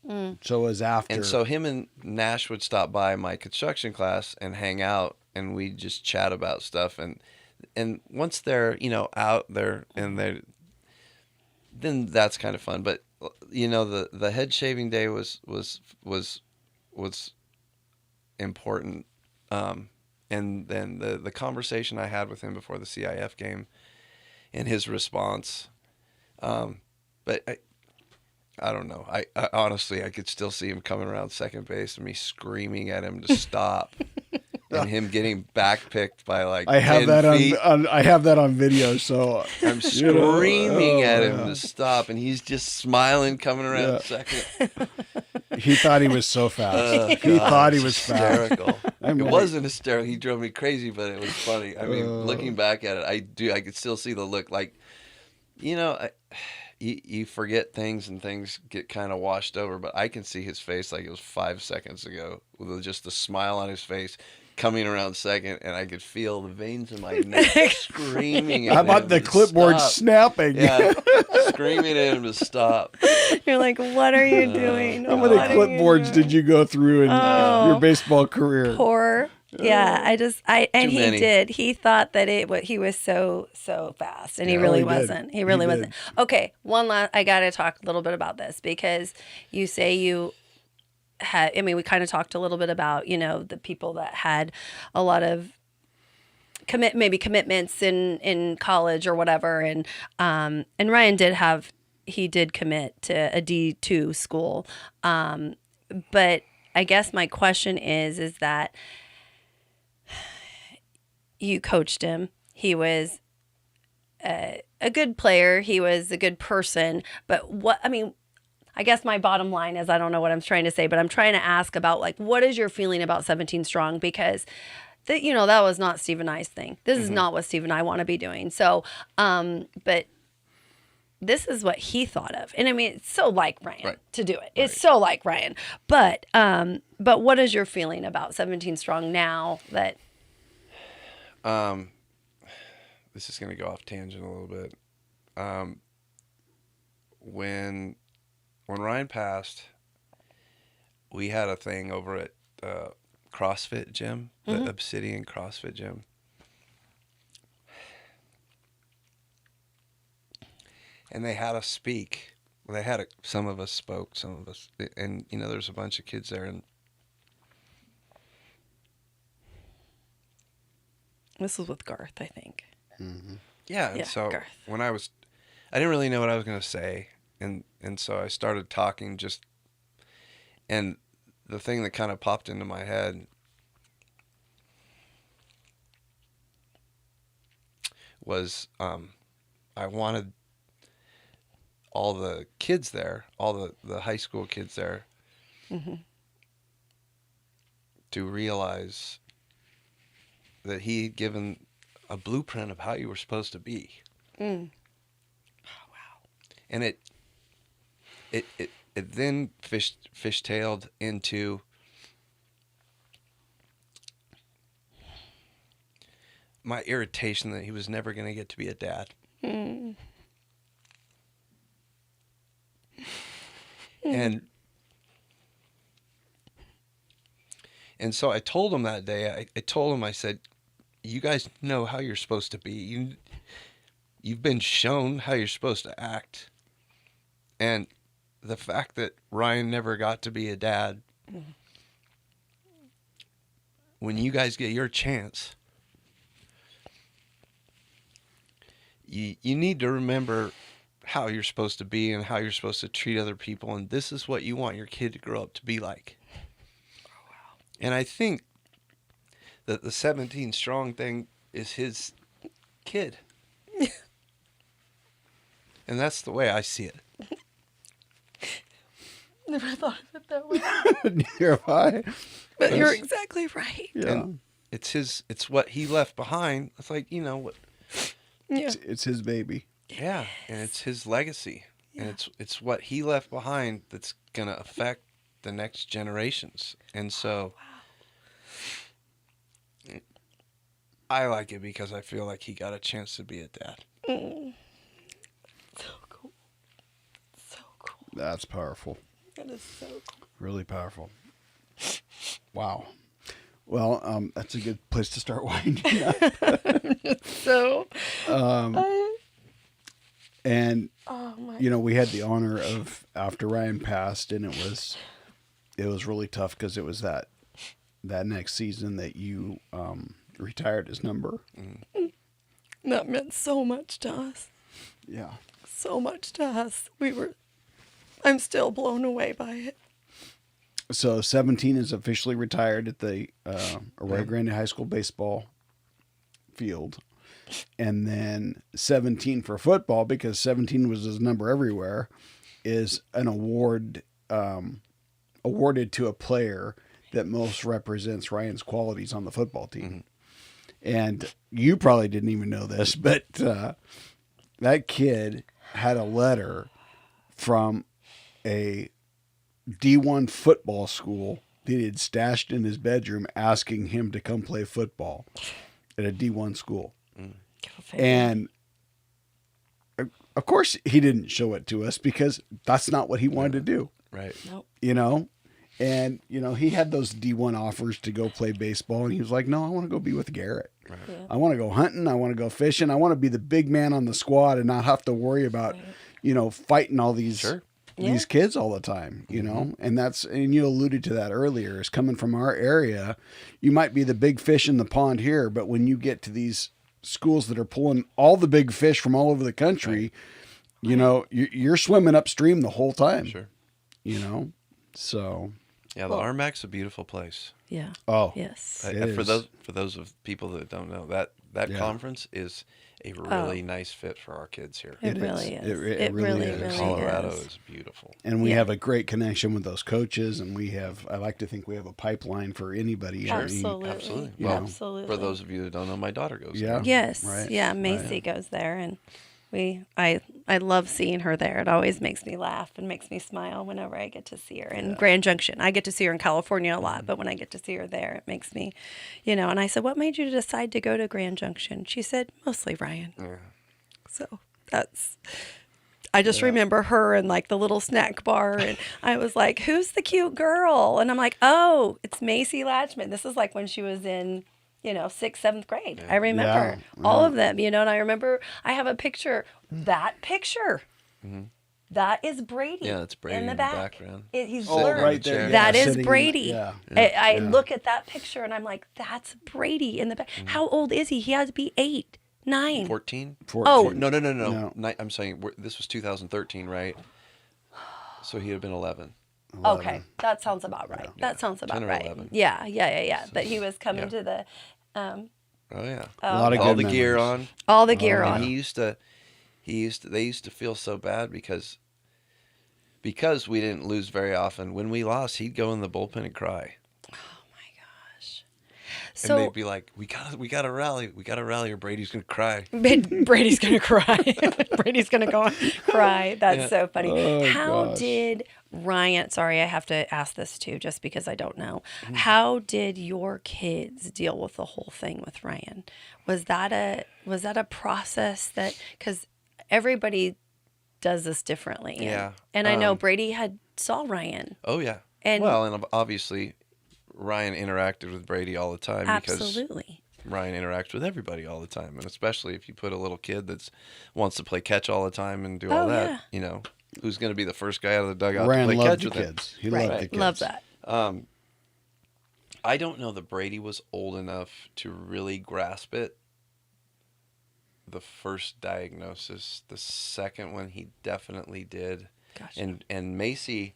So it was after. And so him and Nash would stop by my construction class and hang out, and we'd just chat about stuff. And once they're, out there and then that's kind of fun. But the head shaving day was important. And then the conversation I had with him before the CIF game and his response. But I don't know. I honestly, I could still see him coming around second base and me screaming at him to stop. And him getting backpicked by like I have 10 that feet. I have that on video. So I'm screaming at him to stop, and he's just smiling, coming around second. he thought he was so fast. He thought he was fast. Hysterical. It wasn't hysterical. He drove me crazy, but it was funny. I mean, looking back at it, I could still see the look. Like, you forget things and things get kind of washed over, but I can see his face like it was 5 seconds ago with just the smile on his face, coming around second, and I could feel the veins in my neck screaming at How him about the to clipboard stop. snapping? Yeah, screaming at him to stop. You're like, what are you doing? How many clipboards did you go through in your baseball career? Poor Yeah, and Too he many. did. He thought that he was so fast, and he Yeah. really Oh, he did. wasn't. He really He wasn't. did. Okay, one last. I got to talk a little bit about this because you say you had. I mean, we kind of talked a little bit about the people that had a lot of commitments in college or whatever, and Ryan did commit to a D2 school, but I guess my question is that you coached him. He was a good player. He was a good person. But I guess my bottom line is I don't know what I'm trying to say, but I'm trying to ask about what is your feeling about 17 Strong? Because that was not Steve and I's thing. This is not what Steve and I want to be doing. So, but this is what he thought of. And I mean, it's so like Ryan to do it. It's so like Ryan. But what is your feeling about 17 Strong now that... This is going to go off tangent a little bit. When Ryan passed, we had a thing over at CrossFit gym, the Obsidian CrossFit gym. And they had us speak. Some of us spoke, some of us, and there's a bunch of kids there, and This was with Garth, I think. Mm-hmm. yeah. And Yeah, so Garth. when I didn't really know what I was going to say, and so I started talking and the thing that kind of popped into my head was I wanted all the kids there, all the high school kids there, to realize that he had given a blueprint of how you were supposed to be. Mm. Oh, wow. And it then fishtailed into my irritation that he was never going to get to be a dad. Mm. And so I told him that day, I told him, I said, you guys know how you're supposed to be. You've been shown how you're supposed to act. And the fact that Ryan never got to be a dad, when you guys get your chance, you need to remember how you're supposed to be and how you're supposed to treat other people. And this is what you want your kid to grow up to be like. Oh, wow. And I think that the 17 Strong thing is his kid. And that's the way I see it. Never thought of it that way. Neither have I. But you're exactly right. Yeah. And it's what he left behind. It's like, what. Yeah. It's his baby. Yeah, and it's his legacy. Yeah. And it's what he left behind that's going to affect the next generations. And so I like it because I feel like he got a chance to be a dad. Mm. So cool. So cool. That's powerful. That is so cool. Really powerful. Wow. Well, that's a good place to start winding up. So, and we had the honor of, after Ryan passed, and it was really tough because it was that next season that you retired his number. That meant so much to us. Yeah. So much to us. I'm still blown away by it. So 17 is officially retired at the Arroyo Grande High School baseball field. And then 17 for football, because 17 was his number everywhere, is an award awarded to a player that most represents Ryan's qualities on the football team. Mm-hmm. And you probably didn't even know this, but that kid had a letter from a D1 football school that he had stashed in his bedroom asking him to come play football at a D1 school. Mm. And of course he didn't show it to us because that's not what he wanted to do. Right. Nope. And, he had those D1 offers to go play baseball. And he was like, no, I want to go be with Garrett. Right. Yeah. I want to go hunting. I want to go fishing. I want to be the big man on the squad and not have to worry about, fighting all these Sure. these kids all the time, and you alluded to that earlier, is coming from our area. You might be the big fish in the pond here, but when you get to these schools that are pulling all the big fish from all over the country, you're swimming upstream the whole time. Sure. So. Yeah, the RMAC's a beautiful place. Yeah. Oh. Yes. For those of people that don't know, that conference is a really nice fit for our kids here. It really is. It really is. Colorado is. is beautiful. And we have a great connection with those coaches, and I like to think we have a pipeline for anybody. Absolutely. Absolutely. Well, Absolutely. For those of you that don't know, my daughter goes Yeah. there. Yes. Right. Yeah. Macy goes there, and I love seeing her there. It always makes me laugh and makes me smile whenever I get to see her in Grand Junction. I get to see her in California a lot, but when I get to see her there, it makes me, and I said, what made you decide to go to Grand Junction? She said, mostly Ryan. Yeah. So I just remember her and like the little snack bar, and I was like, who's the cute girl? And I'm like, oh, it's Macy Lachemann. This is like when she was in 6th, 7th grade. I remember all of them, and I remember I have a picture. That picture, that is Brady. Yeah, it's Brady in the in the back. background. He's Sitting blurred. in right the there. chair. That is Sitting in Brady. the- I look at that picture and I'm like, that's Brady in the back. How old is he? He had to be 8, 9. 14? Oh. No. I'm saying this was 2013, right? So he had been 11. Okay, that sounds about right. That sounds about 10 or right. 11. Yeah. But he was coming to the Oh yeah. A lot of All good the gear memories. on. all the gear And on. they used to feel so bad because we didn't lose very often. When we lost, he'd go in the bullpen and cry. And So they'd be like, we gotta rally, or Brady's gonna cry. Brady's gonna cry. Brady's gonna go and cry. That's so funny. Oh, How gosh. did Ryan? Sorry, I have to ask this too, just because I don't know. How did your kids deal with the whole thing with Ryan? Was that a process that, because everybody does this differently? Yeah. And I know Brady saw Ryan. Oh yeah. And- and obviously, Ryan interacted with Brady all the time Absolutely. because Ryan interacts with everybody all the time, and especially if you put a little kid that wants to play catch all the time and do all that, who's going to be the first guy out of the dugout Ryan to play loved catch the with him? kids. He Right. loved the kids. Love that. I don't know that Brady was old enough to really grasp it. The first diagnosis, the second one he definitely did. Gotcha. And Macy,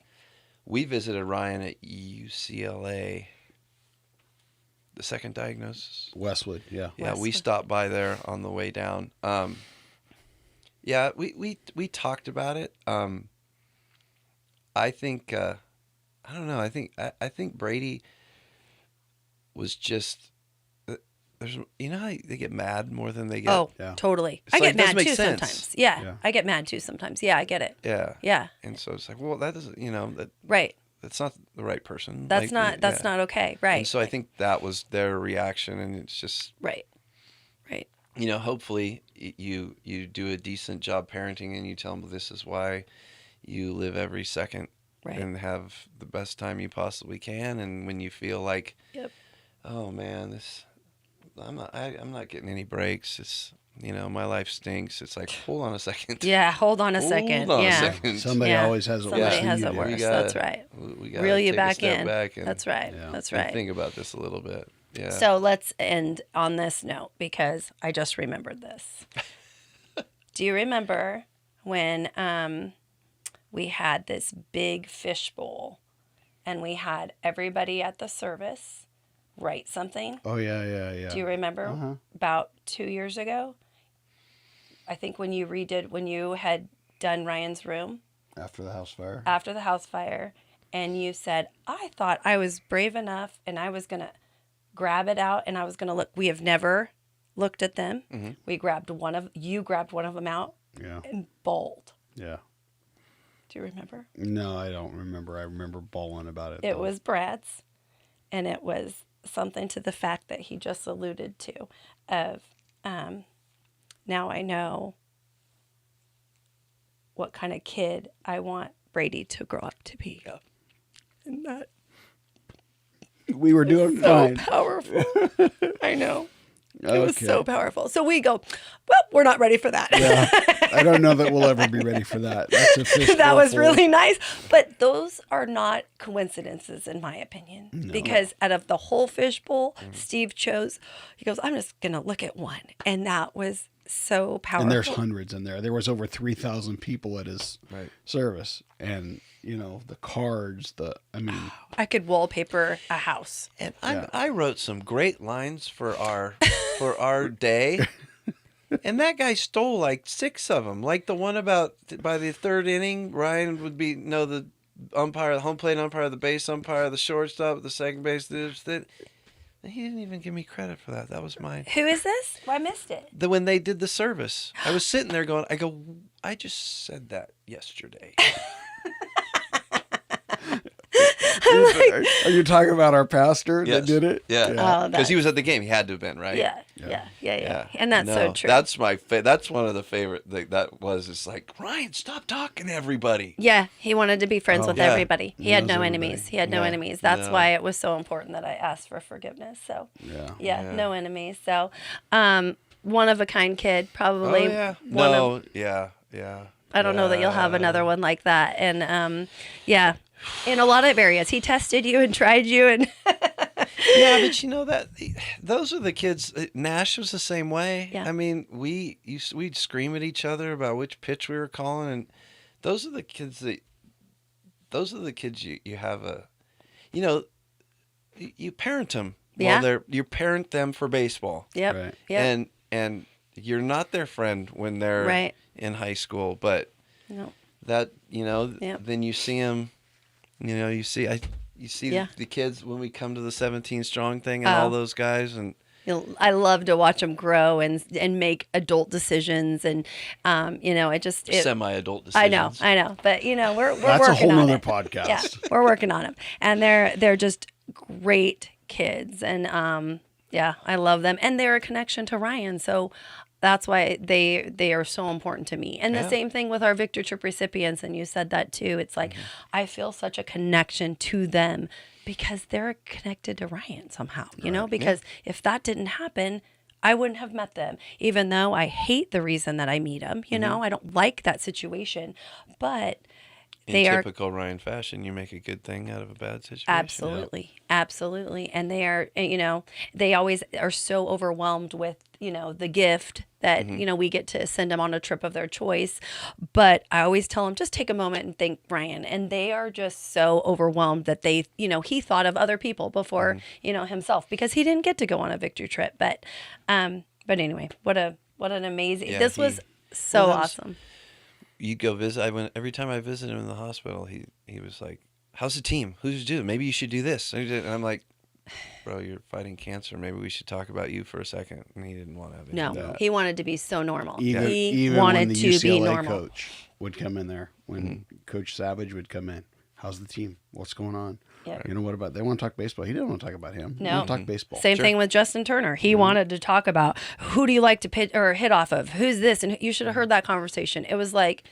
we visited Ryan at UCLA. The second diagnosis. Westwood, yeah. Yeah, we Westwood. stopped by there on the way down. Yeah, we talked about it. I think I don't know. I think Brady was just there's how they get mad more than they get. Oh, Yeah. totally. It's I like, get it doesn't mad make too sense. sometimes. Yeah, Yeah. I get mad too sometimes. Yeah, I get it. Yeah. Yeah, And so it's like, well, that doesn't, right. that's not the right person. That's Like, not yeah. okay. Right. And so I think that was their reaction, and it's just Right. hopefully you do a decent job parenting, and you tell them this is why you live every second Right. and have the best time you possibly can. And when you feel like, Yep. oh man, I'm not getting any breaks. It's my life stinks. It's like, hold on a second. Yeah. Hold on a second. Hold on yeah. a second. Somebody Yeah. always has it Somebody worse than has you it do. worse. We gotta- That's right. We gotta Reel you take a back step in. back and, That's right. Yeah. That's and right. think about this a little bit. Yeah. So let's end on this note because I just remembered this. Do you remember when we had this big fishbowl and we had everybody at the service write something? Oh, yeah. Do you remember about 2 years ago? I think when you had done Ryan's room After the house fire. after the house fire, and you said, I thought I was brave enough and I was going to grab it out and I was going to look. We have never looked at them. Mm-hmm. You grabbed one of them out Yeah. and bawled. Yeah. Do you remember? No, I don't remember. I remember bawling about it. It though. was Brad's, and it was something to the fact that he just alluded to of, now I know what kind of kid I want Brady to grow up to be. Yeah. And We were doing So fine. powerful. I know. It was Okay. so powerful. So we go, well, we're not ready for that. Yeah. I don't know that we'll ever be ready for that. That's a fish That was full. really nice. But those are not coincidences, in my opinion. Because out of the whole fishbowl, Steve chose, he goes, I'm just going to look at one. And that was so powerful. And there's hundreds in there. There was over 3,000 people at his service. And, the cards, I could wallpaper a house. And I wrote some great lines for our day, and that guy stole like 6 of them. Like the one about by the third inning, Ryan would be the umpire, the home plate umpire, the base umpire, the shortstop, the second base. That he didn't even give me credit for that. That was mine. Who is this? Well, I missed it. When they did the service, I was sitting there going, I just said that yesterday. Are you talking about our pastor that did it? Yeah, because he was at the game. He had to have been, right? Yeah. And that's so true. That's that's one of the favorite. It's like, Ryan, stop talking to everybody. Yeah, he wanted to be friends with everybody. He had no everybody. enemies. He had no enemies. That's why it was so important that I asked for forgiveness. So no enemies. So one of a kind kid, probably. Oh, yeah. I don't know that you'll have another one like that. And in a lot of areas, he tested you and tried you, and yeah, but those are the kids. Nash was the same way. Yeah. I mean, we'd scream at each other about which pitch we were calling, and those are the kids you have you parent them. Yeah. You parent them for baseball. Yep. Right. Yep. And you're not their friend when they're in high school, but that then you see them. You see the kids when we come to the 17 Strong thing and all those guys, and I love to watch them grow and make adult decisions, and semi-adult decisions. I know, but we're That's working a whole on nother it. podcast. Yeah, we're working on them, and they're just great kids, and I love them, and they're a connection to Ryan, so. That's why they are so important to me. And the same thing with our Victor Trip recipients, and you said that too. It's like I feel such a connection to them because they're connected to Ryan somehow, because if that didn't happen, I wouldn't have met them, even though I hate the reason that I meet them. I don't like that situation, but in typical Ryan fashion, you make a good thing out of a bad situation. Absolutely. And they are, they always are so overwhelmed with, the gift that, we get to send them on a trip of their choice. But I always tell them, just take a moment and thank Ryan. And they are just so overwhelmed that they, he thought of other people before, himself, because he didn't get to go on a Victory Trip. But anyway, what an amazing, this was so awesome. You go visit. Every time I visited him in the hospital, he was like, "How's the team? Who's doing? Maybe you should do this." And I'm like, "Bro, you're fighting cancer. Maybe we should talk about you for a second." And he didn't want to have any of that. He wanted to be so normal. Even wanted when the to UCLA be normal. coach would come in there, when Coach Savage would come in, how's the team? What's going on? Yep. What about, they want to talk baseball. He didn't want to talk about him. He No. wanted to talk baseball. Same thing with Justin Turner. He wanted to talk about who do you like to pitch or hit off of? Who's this? And you should have heard that conversation. It was like,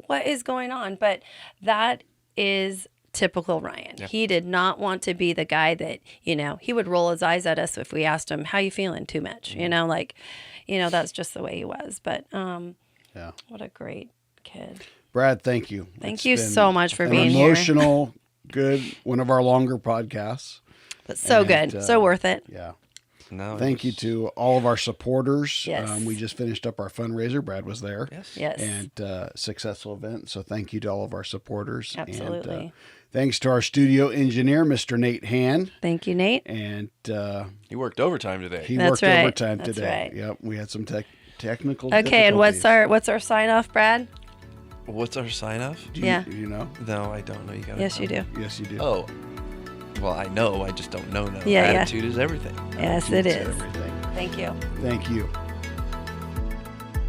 what is going on? But that is typical Ryan. Yep. He did not want to be the guy that, he would roll his eyes at us if we asked him, how you feeling too much? That's just the way he was. But what a great kid. Brad, thank you. Thank you so much for being emotional, good, one of our longer podcasts. But so good. So worth it. Yeah. No, Thank you to all of our supporters. Yes. We just finished up our fundraiser. Brad was there. Yes. And successful event. So thank you to all of our supporters. Absolutely. And, thanks to our studio engineer, Mr. Nate Hand. Thank you, Nate. And he worked overtime today. He That's worked right. overtime That's today. right. Yep. We had some technical Okay, and what's difficulties. our sign off, Brad? What's our sign off? Do you know? No, I don't know. You got. Yes, you do. Yes, you do. Oh. Well, I know. I just don't know now. Yeah, Attitude is everything. Yes, it is. Everything. Thank you. Thank you.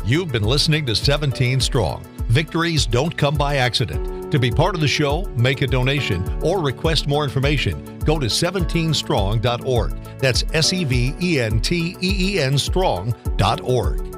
You've been listening to 17 Strong. Victories don't come by accident. To be part of the show, make a donation, or request more information, go to 17strong.org. That's SEVENTEEN strong.org.